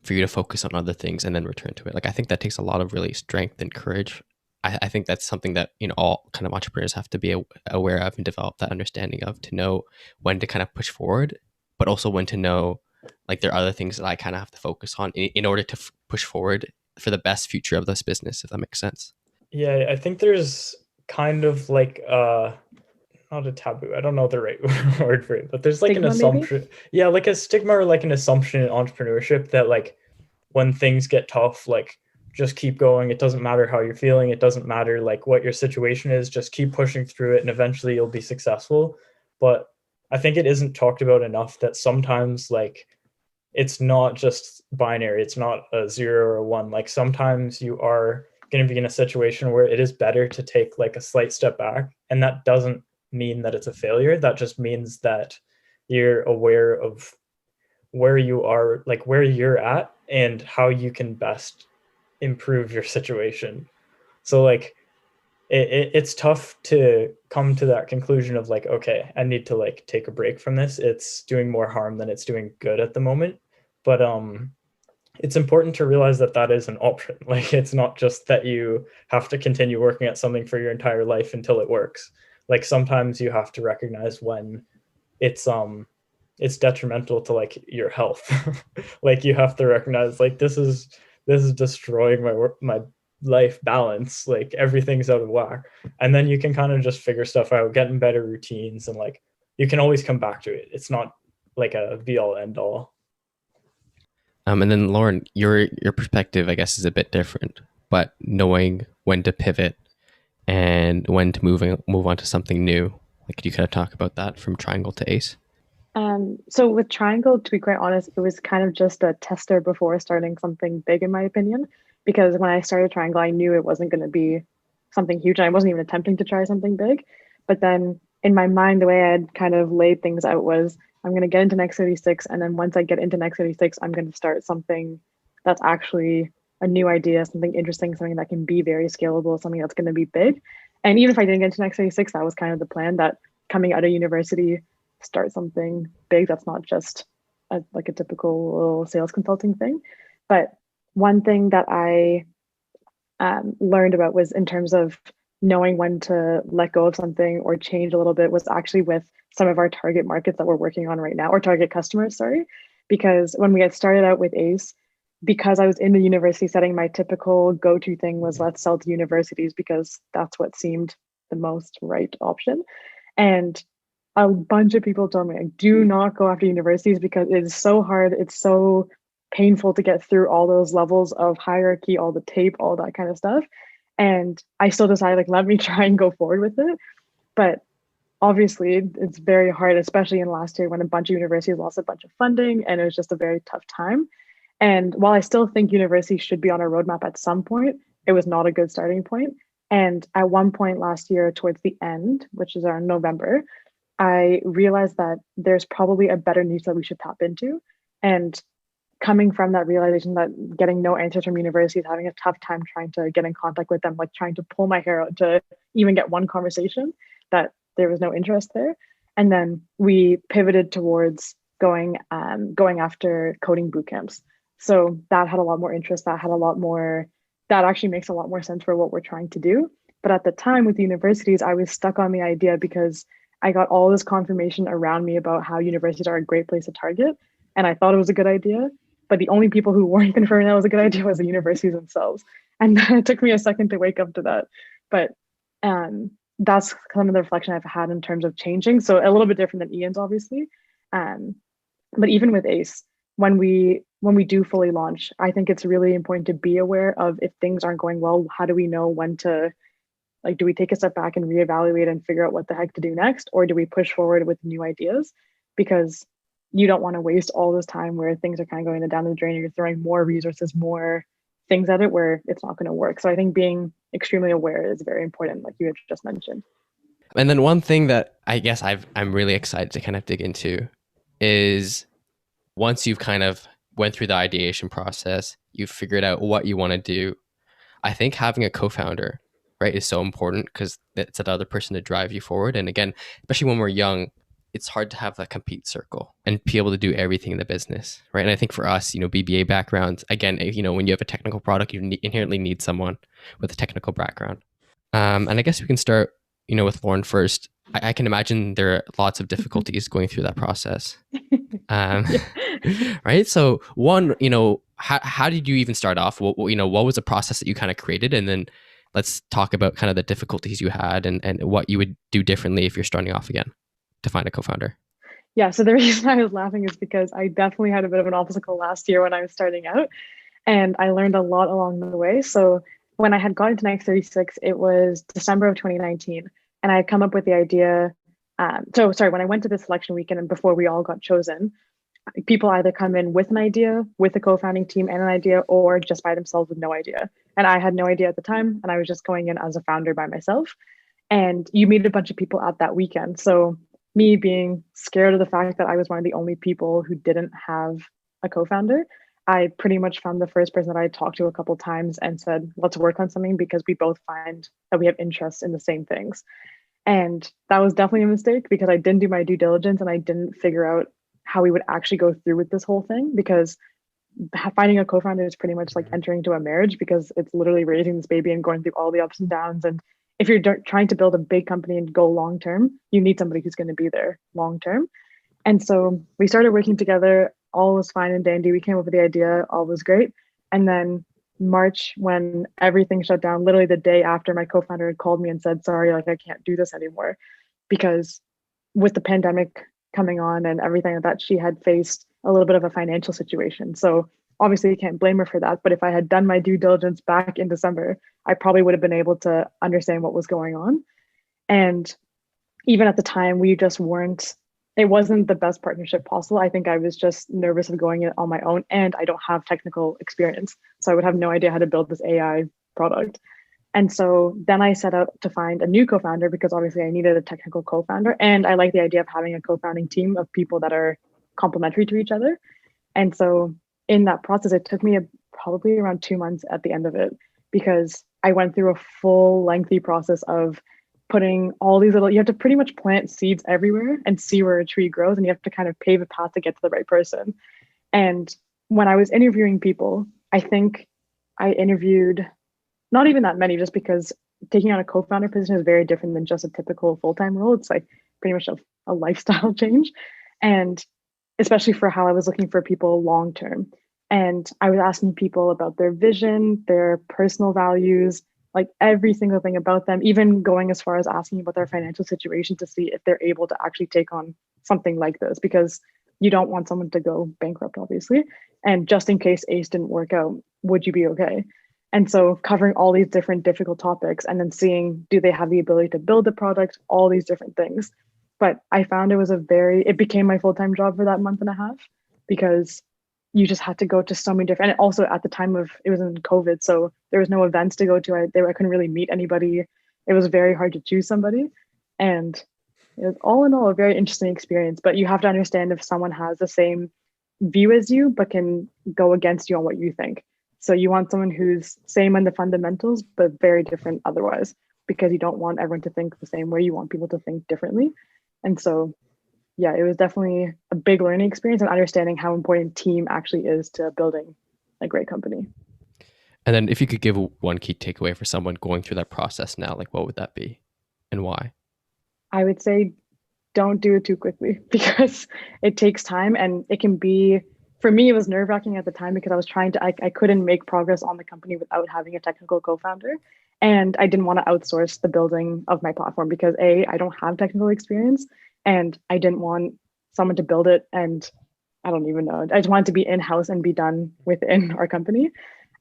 for you to focus on other things and then return to it. Like I think that takes a lot of really strength and courage. I think that's something that all kind of entrepreneurs have to be aware of and develop that understanding of, to know when to kind of push forward, but also when to know like there are other things that I kind of have to focus on in order to push forward for the best future of this business, if that makes sense. Yeah, I think there's kind of like not a taboo, I don't know the right word for it, but there's like Stigma, an assumption maybe? Yeah, like a stigma or like an assumption in entrepreneurship that like when things get tough, like just keep going, it doesn't matter how you're feeling, it doesn't matter like what your situation is, just keep pushing through it and eventually you'll be successful. But I think it isn't talked about enough that sometimes like it's not just binary, it's not a 0 or a 1. Like sometimes you are going to be in a situation where it is better to take like a slight step back, and that doesn't mean that it's a failure. That just means that you're aware of where you are, like where you're at and how you can best improve your situation. So like it's tough to come to that conclusion of like, okay, I need to like take a break from this. It's doing more harm than it's doing good at the moment. But it's important to realize that that is an option. Like, it's not just that you have to continue working at something for your entire life until it works. Like, sometimes you have to recognize when it's detrimental to like your health. Like, you have to recognize like this is destroying my life balance. Like, everything's out of whack. And then you can kind of just figure stuff out, get in better routines, and like you can always come back to it. It's not like a be all end all. And then Lauren, your perspective, I guess, is a bit different, but knowing when to pivot and when to move on to something new. Like, could you kind of talk about that from Triangle to Ace? So with Triangle, to be quite honest, it was kind of just a tester before starting something big, in my opinion. Because when I started Triangle, I knew it wasn't going to be something huge, and I wasn't even attempting to try something big. But then in my mind, the way I had kind of laid things out was I'm going to get into Next36, and then once I get into Next36, I'm going to start something that's actually a new idea, something interesting, something that can be very scalable, something that's going to be big. And even if I didn't get into Next36, that was kind of the plan, that coming out of university, start something big that's not just like a typical little sales consulting thing. But one thing that I learned about was in terms of knowing when to let go of something or change a little bit was actually with some of our target markets that we're working on right now, or target customers, sorry. Because when we had started out with Ace, because I was in the university setting, my typical go-to thing was let's sell to universities because that's what seemed the most right option. And a bunch of people told me, like, do not go after universities because it is so hard. It's so painful to get through all those levels of hierarchy, all the tape, all that kind of stuff. And I still decided, like, let me try and go forward with it. But obviously, it's very hard, especially in last year when a bunch of universities lost a bunch of funding and it was just a very tough time. And while I still think universities should be on a roadmap at some point, it was not a good starting point. And at one point last year, towards the end, which is around November, I realized that there's probably a better niche that we should tap into. And coming from that realization that getting no answers from universities, having a tough time trying to get in contact with them, like trying to pull my hair out to even get one conversation, that there was no interest there. And then we pivoted towards going after coding boot camps. So that had a lot more interest. That actually makes a lot more sense for what we're trying to do. But at the time with the universities, I was stuck on the idea because I got all this confirmation around me about how universities are a great place to target. And I thought it was a good idea. But the only people who weren't confirming that was a good idea was the universities themselves. And it took me a second to wake up to that. But that's some of the reflection I've had in terms of changing. So a little bit different than Ian's, obviously. But even with Ace, when we do fully launch, I think it's really important to be aware of if things aren't going well, how do we know when to, like, do we take a step back and reevaluate and figure out what the heck to do next? Or do we push forward with new ideas? Because you don't want to waste all this time where things are kind of going down the drain. You're throwing more resources, more things at it where it's not going to work. So I think being extremely aware is very important, like you had just mentioned. And then one thing that I guess I'm really excited to kind of dig into is once you've kind of went through the ideation process, you've figured out what you want to do. I think having a co-founder, right, is so important because it's that other person to drive you forward. And again, especially when we're young, it's hard to have that compete circle and be able to do everything in the business, right? And I think for us, BBA backgrounds, again, when you have a technical product, you inherently need someone with a technical background. And I guess we can start, with Lauren first. I can imagine there are lots of difficulties going through that process. Right? So one, how did you even start off? What was the process that you kind of created? And then let's talk about kind of the difficulties you had and what you would do differently if you're starting off again to find a co-founder. Yeah, so the reason I was laughing is because I definitely had a bit of an obstacle last year when I was starting out, and I learned a lot along the way. So when I had gotten to Next36, it was December of 2019, and I had come up with the idea. When I went to the selection weekend and before we all got chosen, people either come in with an idea, with a co-founding team and an idea, or just by themselves with no idea. And I had no idea at the time, and I was just going in as a founder by myself. And you meet a bunch of people at that weekend. So me being scared of the fact that I was one of the only people who didn't have a co-founder, I pretty much found the first person that I talked to a couple times and said, let's work on something because we both find that we have interest in the same things. And that was definitely a mistake because I didn't do my due diligence and I didn't figure out how we would actually go through with this whole thing, because finding a co-founder is pretty much like entering into a marriage, because it's literally raising this baby and going through all the ups and downs. And if you're trying to build a big company and go long term, you need somebody who's going to be there long term. And so we started working together. All was fine and dandy. We came up with the idea. All was great. And then March, when everything shut down, literally the day after, my co-founder had called me and said, sorry, like I can't do this anymore, because with the pandemic coming on and everything like that, she had faced a little bit of a financial situation. So obviously you can't blame her for that. But if I had done my due diligence back in December, I probably would have been able to understand what was going on. And even at the time, we just weren't, it wasn't the best partnership possible. I think I was just nervous of going it on my own, and I don't have technical experience. So I would have no idea how to build this AI product. And so then I set out to find a new co-founder, because obviously I needed a technical co-founder. And I like the idea of having a co-founding team of people that are complementary to each other. And so in that process, it took me probably around 2 months at the end of it, because I went through a full lengthy process of putting all these little, you have to pretty much plant seeds everywhere and see where a tree grows. And you have to kind of pave a path to get to the right person. And when I was interviewing people, I think I interviewed not even that many, just because taking on a co-founder position is very different than just a typical full-time role. It's like pretty much a lifestyle change. And especially for how I was looking for people long-term. And I was asking people about their vision, their personal values, like every single thing about them, even going as far as asking about their financial situation to see if they're able to actually take on something like this, because you don't want someone to go bankrupt, obviously. And just in case ACE didn't work out, would you be okay? And so covering all these different difficult topics and then seeing, do they have the ability to build the product, all these different things. But I found it became my full-time job for that month and a half, because you just had to go to so many different, and also at the time it was in COVID, so there was no events to go to. I couldn't really meet anybody. It was very hard to choose somebody. And it was all in all a very interesting experience, but you have to understand if someone has the same view as you, but can go against you on what you think. So you want someone who's same on the fundamentals, but very different otherwise, because you don't want everyone to think the same way. You want people to think differently. And so, yeah, it was definitely a big learning experience and understanding how important team actually is to building a great company. And then if you could give one key takeaway for someone going through that process now, like what would that be and why? I would say don't do it too quickly, because it takes time, and it can be, for me, it was nerve-wracking at the time, because I was I couldn't make progress on the company without having a technical co-founder. And I didn't want to outsource the building of my platform because I don't have technical experience, and I didn't want someone to build it. And I don't even know. I just wanted to be in-house and be done within our company.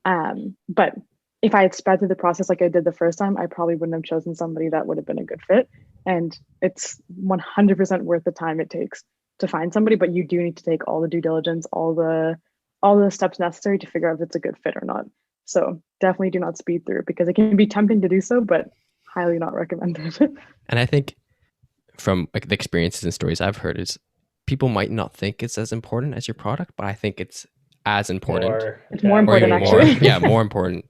But if I had sped through the process like I did the first time, I probably wouldn't have chosen somebody that would have been a good fit. And it's 100% worth the time it takes to find somebody, but you do need to take all the due diligence, all the steps necessary to figure out if it's a good fit or not. So definitely do not speed through, because it can be tempting to do so, but highly not recommended. And I think from like the experiences and stories I've heard is people might not think it's as important as your product, but I think it's as important. It's more important, actually. Yeah, more important,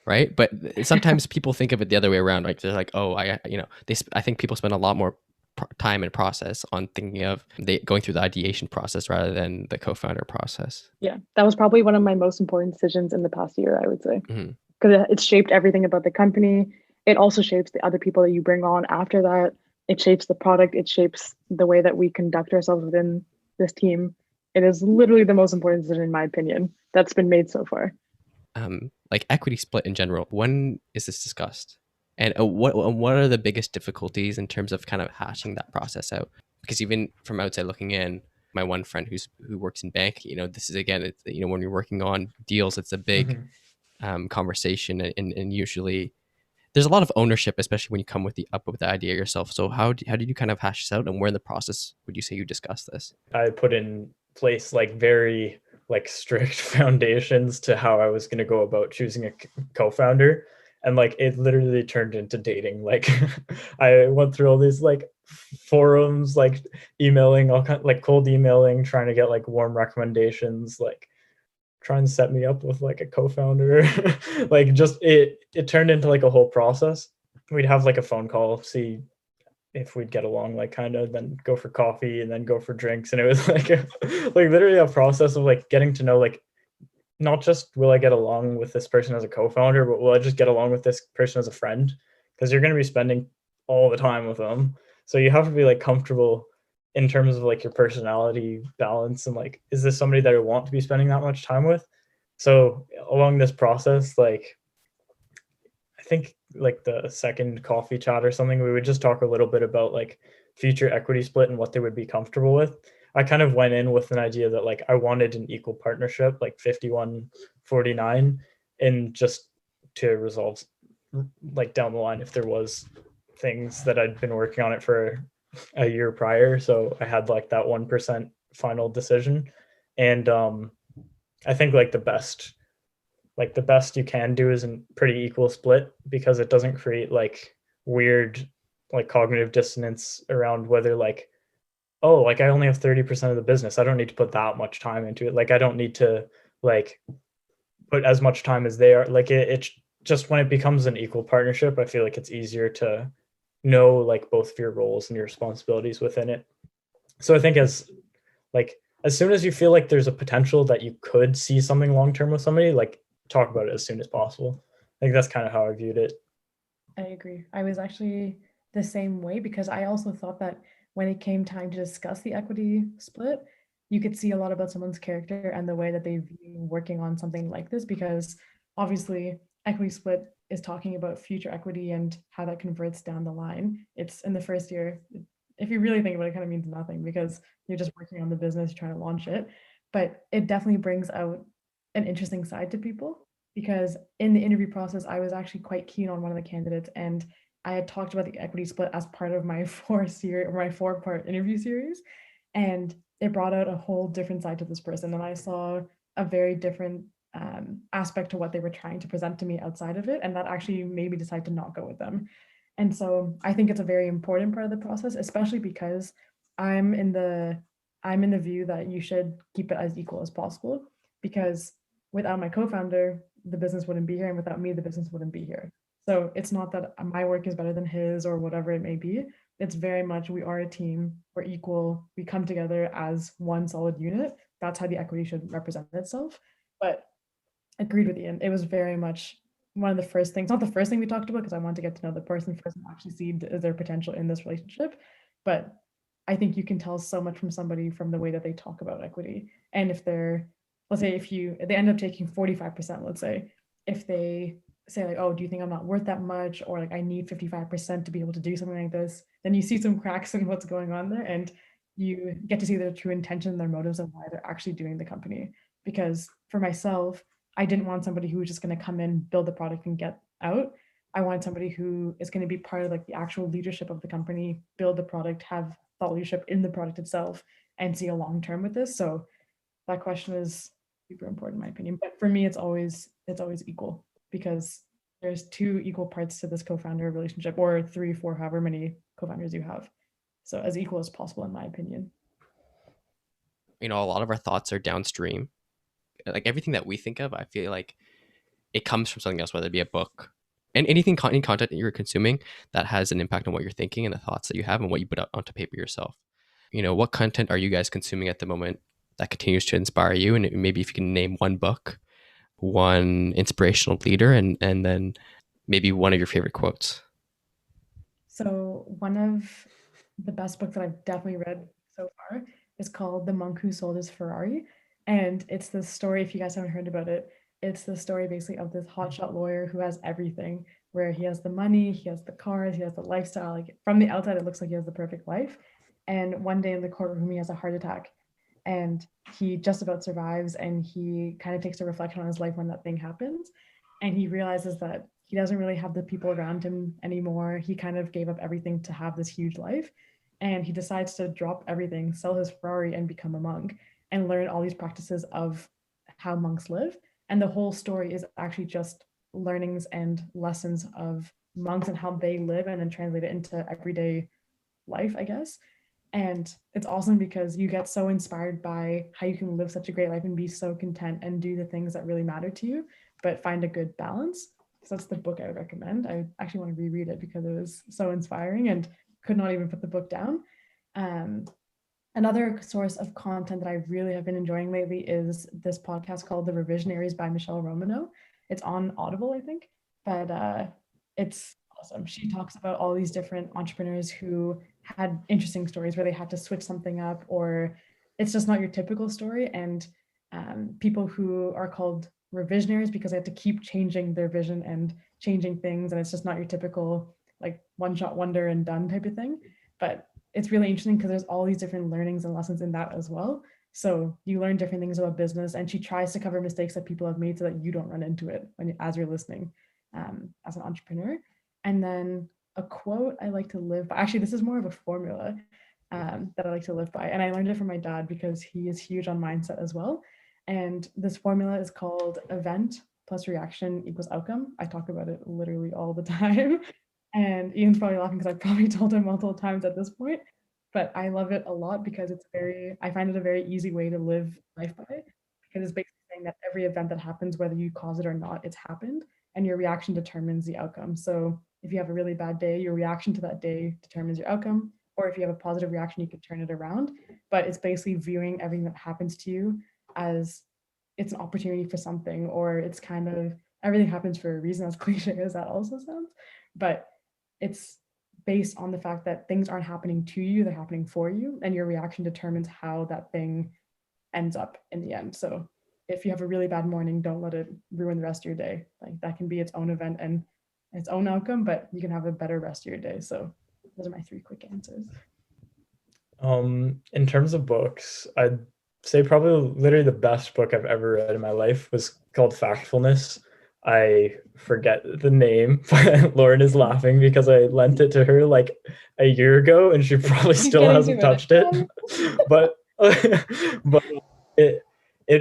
right? But sometimes people think of it the other way around. Like they're like, oh, I think people spend a lot more time and process on thinking of going through the ideation process rather than the co-founder process. Yeah, that was probably one of my most important decisions in the past year, I would say, because it's shaped everything about the company. It also shapes the other people that you bring on after that. It shapes the product. It shapes the way that we conduct ourselves within this team. It is literally the most important decision, in my opinion, that's been made so far. Like equity split in general, when is this discussed? And what are the biggest difficulties in terms of kind of hashing that process out? Because even from outside looking in, my one friend who works in banking, this is, again, it's, when you're working on deals, it's a big conversation, and usually there's a lot of ownership, especially when you come with the idea yourself. So how did you kind of hash this out, and where in the process would you say you discussed this? I put in place like very strict foundations to how I was going to go about choosing a co-founder. And it literally turned into dating. I went through all these forums, emailing, all kind, cold emailing, trying to get warm recommendations. try and set me up with like a co-founder. Like just it turned into like a whole process. We'd have like a phone call, see if we'd get along, like kind of, then go for coffee and then go for drinks. And it was like like literally a process of like getting to know, like, not just will I get along with this person as a co-founder, but will I just get along with this person as a friend? Because you're going to be spending all the time with them. So you have to be like comfortable in terms of like your personality balance and like, is this somebody that I want to be spending that much time with? So along this process, like, I think like the second coffee chat or something, we would just talk a little bit about like future equity split and what they would be comfortable with. I kind of went in with an idea that like I wanted an equal partnership, like 51-49, and just to resolve like down the line if there was things that I'd been working on it for a year prior. So I had like that 1% final decision. And I think like the best you can do is a pretty equal split, because it doesn't create like weird like cognitive dissonance around whether like, oh, like I only have 30% of the business, I don't need to put that much time into it, like I don't need to like put as much time as they are. Like it's just when it becomes an equal partnership, I feel like it's easier to know like both of your roles and your responsibilities within it. So I think as soon as you feel like there's a potential that you could see something long term with somebody, like talk about it as soon as possible. I think that's kind of how I viewed it. I agree. I was actually the same way, because I also thought that when it came time to discuss the equity split, you could see a lot about someone's character and the way that they view working on something like this, because obviously equity split is talking about future equity and how that converts down the line. It's in the first year. If you really think about it, it kind of means nothing, because you're just working on the business, trying to launch it. But it definitely brings out an interesting side to people, because in the interview process, I was actually quite keen on one of the candidates, and I had talked about the equity split as part of my my 4-part interview series, and it brought out a whole different side to this person, and I saw a very different aspect to what they were trying to present to me outside of it, and that actually made me decide to not go with them. And so I think it's a very important part of the process, especially because I'm in the I'm in the view that you should keep it as equal as possible, because without my co-founder, the business wouldn't be here, and without me, the business wouldn't be here. So it's not that my work is better than his or whatever it may be. It's very much we are a team, we're equal, we come together as one solid unit. That's how the equity should represent itself. But agreed with Ian. It was very much one of the first things, not the first thing we talked about, because I want to get to know the person first and actually see their potential in this relationship. But I think you can tell so much from somebody from the way that they talk about equity. And if they're, let's say, if they end up taking 45%, let's say, if they say like, oh, do you think I'm not worth that much? Or like, I need 55% to be able to do something like this, then you see some cracks in what's going on there, and you get to see their true intention, their motives, and why they're actually doing the company. Because for myself, I didn't want somebody who was just going to come in, build the product, and get out. I wanted somebody who is going to be part of like the actual leadership of the company, build the product, have thought leadership in the product itself, and see a long term with this. So that question is super important in my opinion. But for me, it's always equal, because there's 2 equal parts to this co-founder relationship, or 3, 4, however many co-founders you have. So as equal as possible, in my opinion. A lot of our thoughts are downstream. Like everything that we think of, I feel like it comes from something else, whether it be a book and any content that you're consuming that has an impact on what you're thinking and the thoughts that you have and what you put out onto paper yourself. What content are you guys consuming at the moment that continues to inspire you? And maybe if you can name one book, one inspirational leader, and then maybe one of your favorite quotes. So one of the best books that I've definitely read so far is called The Monk Who Sold His Ferrari. And it's the story, if you guys haven't heard about it, it's the story basically of this hotshot lawyer who has everything, where he has the money, he has the cars, he has the lifestyle. Like from the outside, it looks like he has the perfect life. And one day in the courtroom, he has a heart attack, and he just about survives, and he kind of takes a reflection on his life when that thing happens, and he realizes that he doesn't really have the people around him anymore. He kind of gave up everything to have this huge life, and he decides to drop everything, sell his Ferrari, and become a monk, and learn all these practices of how monks live. And the whole story is actually just learnings and lessons of monks and how they live, and then translate it into everyday life, I guess. And it's awesome because you get so inspired by how you can live such a great life and be so content and do the things that really matter to you, but find a good balance. So that's the book I would recommend. I actually want to reread it because it was so inspiring and could not even put the book down. Another source of content that I really have been enjoying lately is this podcast called The Revisionaries by Michelle Romanow. It's on Audible, I think, but it's awesome. She talks about all these different entrepreneurs who had interesting stories where they had to switch something up, or it's just not your typical story. And people who are called revisionaries because they have to keep changing their vision and changing things, and it's just not your typical like one shot wonder and done type of thing. But it's really interesting because there's all these different learnings and lessons in that as well. So you learn different things about business, and she tries to cover mistakes that people have made so that you don't run into it as you're listening as an entrepreneur. And then a quote I like to live by. Actually, this is more of a formula that I like to live by, and I learned it from my dad because he is huge on mindset as well. And this formula is called event plus reaction equals outcome. I talk about it literally all the time. And Ian's probably laughing because I've probably told him multiple times at this point, but I love it a lot because I find it a very easy way to live life by, because it's basically saying that every event that happens, whether you cause it or not, it's happened, and your reaction determines the outcome. So if you have a really bad day, your reaction to that day determines your outcome, or if you have a positive reaction, you can turn it around. But it's basically viewing everything that happens to you as it's an opportunity for something, or it's kind of everything happens for a reason, as cliche as that also sounds. But it's based on the fact that things aren't happening to you, they're happening for you, and your reaction determines how that thing ends up in the end. So if you have a really bad morning, don't let it ruin the rest of your day. Like that can be its own event and its own outcome, but you can have a better rest of your day. So those are my 3 quick answers. In terms of books, I'd say probably literally the best book I've ever read in my life was called Factfulness. I forget the name, but Lauren is laughing because I lent it to her like a year ago and she probably still hasn't touched it. But but it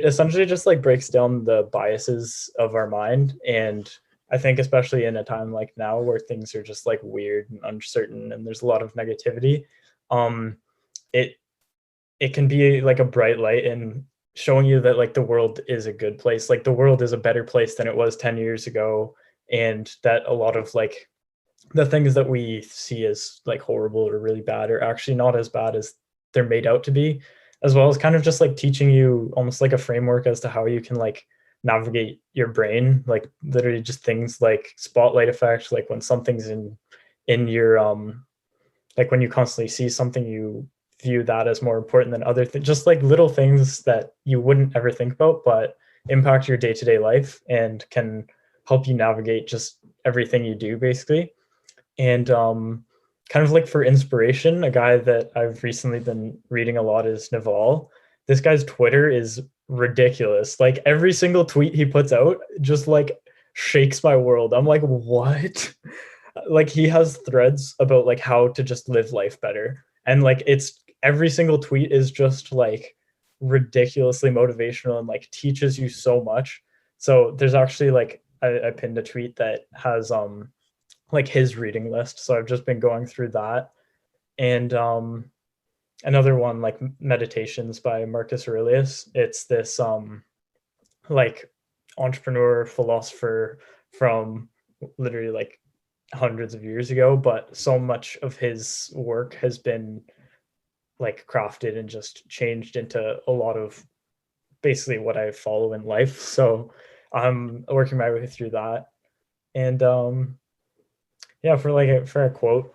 essentially just like breaks down the biases of our mind. And I think especially in a time like now where things are just like weird and uncertain and there's a lot of negativity, it can be like a bright light in showing you that like the world is a good place. Like the world is a better place than it was 10 years ago. And that a lot of like the things that we see as like horrible or really bad are actually not as bad as they're made out to be, as well as kind of just like teaching you almost like a framework as to how you can like navigate your brain, like literally just things like spotlight effect, like when something's in your like when you constantly see something, you view that as more important than other things, just like little things that you wouldn't ever think about, but impact your day-to-day life and can help you navigate just everything you do basically. And kind of like for inspiration, a guy that I've recently been reading a lot is Naval. This guy's Twitter is ridiculous. Like every single tweet he puts out just like shakes my world. I'm like, what? Like he has threads about like how to just live life better. And like it's every single tweet is just like ridiculously motivational and like teaches you so much. So there's actually like I pinned a tweet that has like his reading list. So I've just been going through that. And another one like Meditations by Marcus Aurelius. It's this like entrepreneur philosopher from literally like hundreds of years ago, but so much of his work has been like crafted and just changed into a lot of basically what I follow in life. So I'm working my way through that. And yeah, for a quote,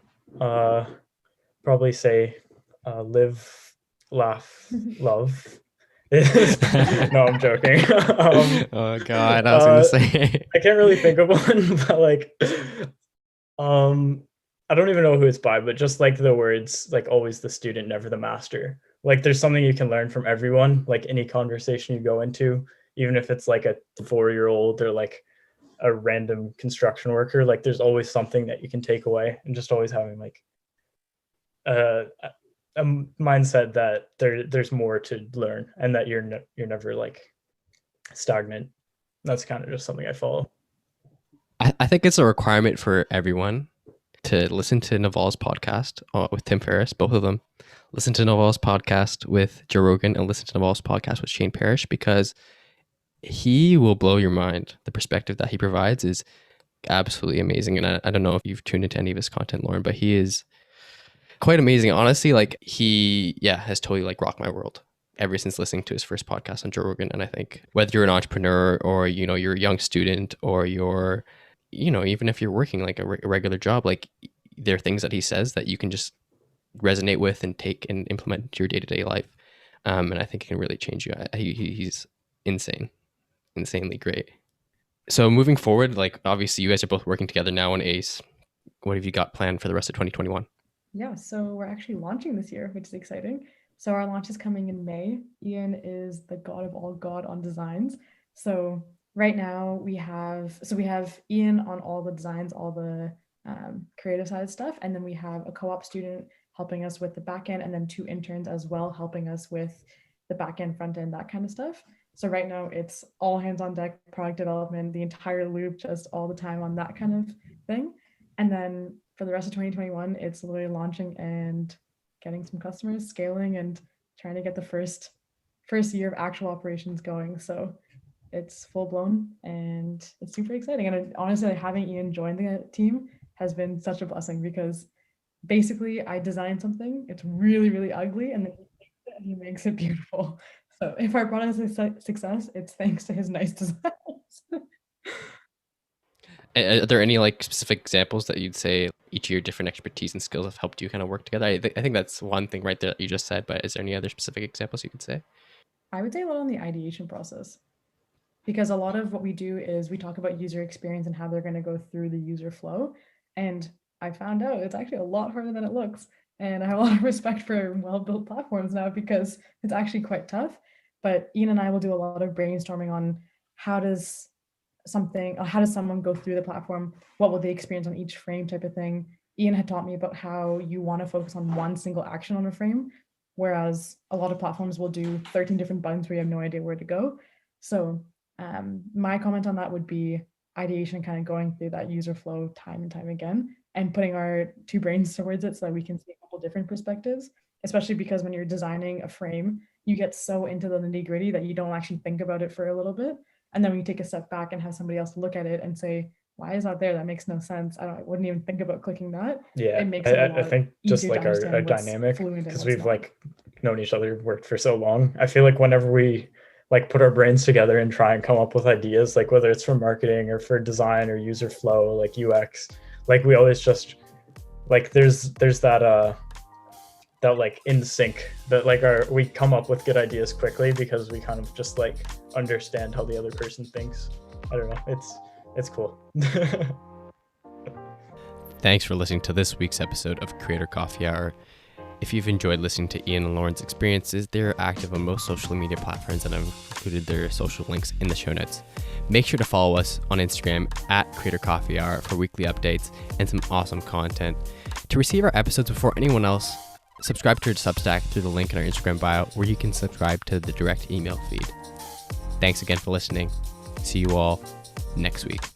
probably say live, laugh, love. No, I'm joking. Oh God, I was gonna say. I can't really think of one, but like I don't even know who it's by, but just like the words, like always the student, never the master. Like there's something you can learn from everyone, like any conversation you go into, even if it's like a 4-year-old or like a random construction worker, like there's always something that you can take away, and just always having like a mindset that there's more to learn and that you're never like stagnant. That's kind of just something I follow. I think it's a requirement for everyone. to listen to Naval's podcast with Tim Ferriss, both of them. Listen to Naval's podcast with Joe Rogan and listen to Naval's podcast with Shane Parrish, because he will blow your mind. The perspective that he provides is absolutely amazing. And I don't know if you've tuned into any of his content, Lauren, but he is quite amazing. Honestly, like he has totally like rocked my world ever since listening to his first podcast on Joe Rogan. And I think whether you're an entrepreneur or, you know, you're a young student or you're, you know, even if you're working like a regular job, like there are things that he says that you can just resonate with and take and implement into your day-to-day life. And I think it can really change you. He's insanely great. So moving forward, like obviously you guys are both working together now on ACE. What have you got planned for the rest of 2021? Yeah, so we're actually launching this year, which is exciting. So our launch is coming in May. Ian is the god of all god on designs. So right now we have Ian on all the designs, all the creative side stuff. And then we have a co-op student helping us with the back end, and then 2 interns as well helping us with the back end, front end, that kind of stuff. So right now it's all hands on deck, product development, the entire loop, just all the time on that kind of thing. And then for the rest of 2021, it's literally launching and getting some customers, scaling, and trying to get the first year of actual operations going. So it's full blown and it's super exciting. And honestly, having Ian join the team has been such a blessing, because basically I design something, it's really, really ugly, and then he makes it beautiful. So if our product is a success, it's thanks to his nice designs. Are there any like specific examples that you'd say each of your different expertise and skills have helped you kind of work together? I think that's one thing right there that you just said, but is there any other specific examples you could say? I would say a lot on the ideation process, because a lot of what we do is we talk about user experience and how they're going to go through the user flow. And I found out it's actually a lot harder than it looks. And I have a lot of respect for well-built platforms now, because it's actually quite tough. But Ian and I will do a lot of brainstorming on how does someone go through the platform? What will they experience on each frame type of thing? Ian had taught me about how you want to focus on one single action on a frame, whereas a lot of platforms will do 13 different buttons where you have no idea where to go. So my comment on that would be ideation, kind of going through that user flow time and time again, and putting our 2 brains towards it so that we can see a couple different perspectives, especially because when you're designing a frame, you get so into the nitty-gritty that you don't actually think about it for a little bit. And then when you take a step back and have somebody else look at it and say, why is that there? That makes no sense. I wouldn't even think about clicking that. Yeah, it makes it a lot I think just like our dynamic, because we've like known each other, worked for so long. I feel like whenever we like put our brains together and try and come up with ideas, like whether it's for marketing or for design or user flow, like UX, like we always just like there's that like in sync that like we come up with good ideas quickly because we kind of just like understand how the other person thinks. I don't know, it's cool. Thanks for listening to this week's episode of Creator Coffee Hour. If you've enjoyed listening to Ian and Lauren's experiences, they're active on most social media platforms, and I've included their social links in the show notes. Make sure to follow us on Instagram at Creator Coffee Hour for weekly updates and some awesome content. To receive our episodes before anyone else, subscribe to our Substack through the link in our Instagram bio, where you can subscribe to the direct email feed. Thanks again for listening. See you all next week.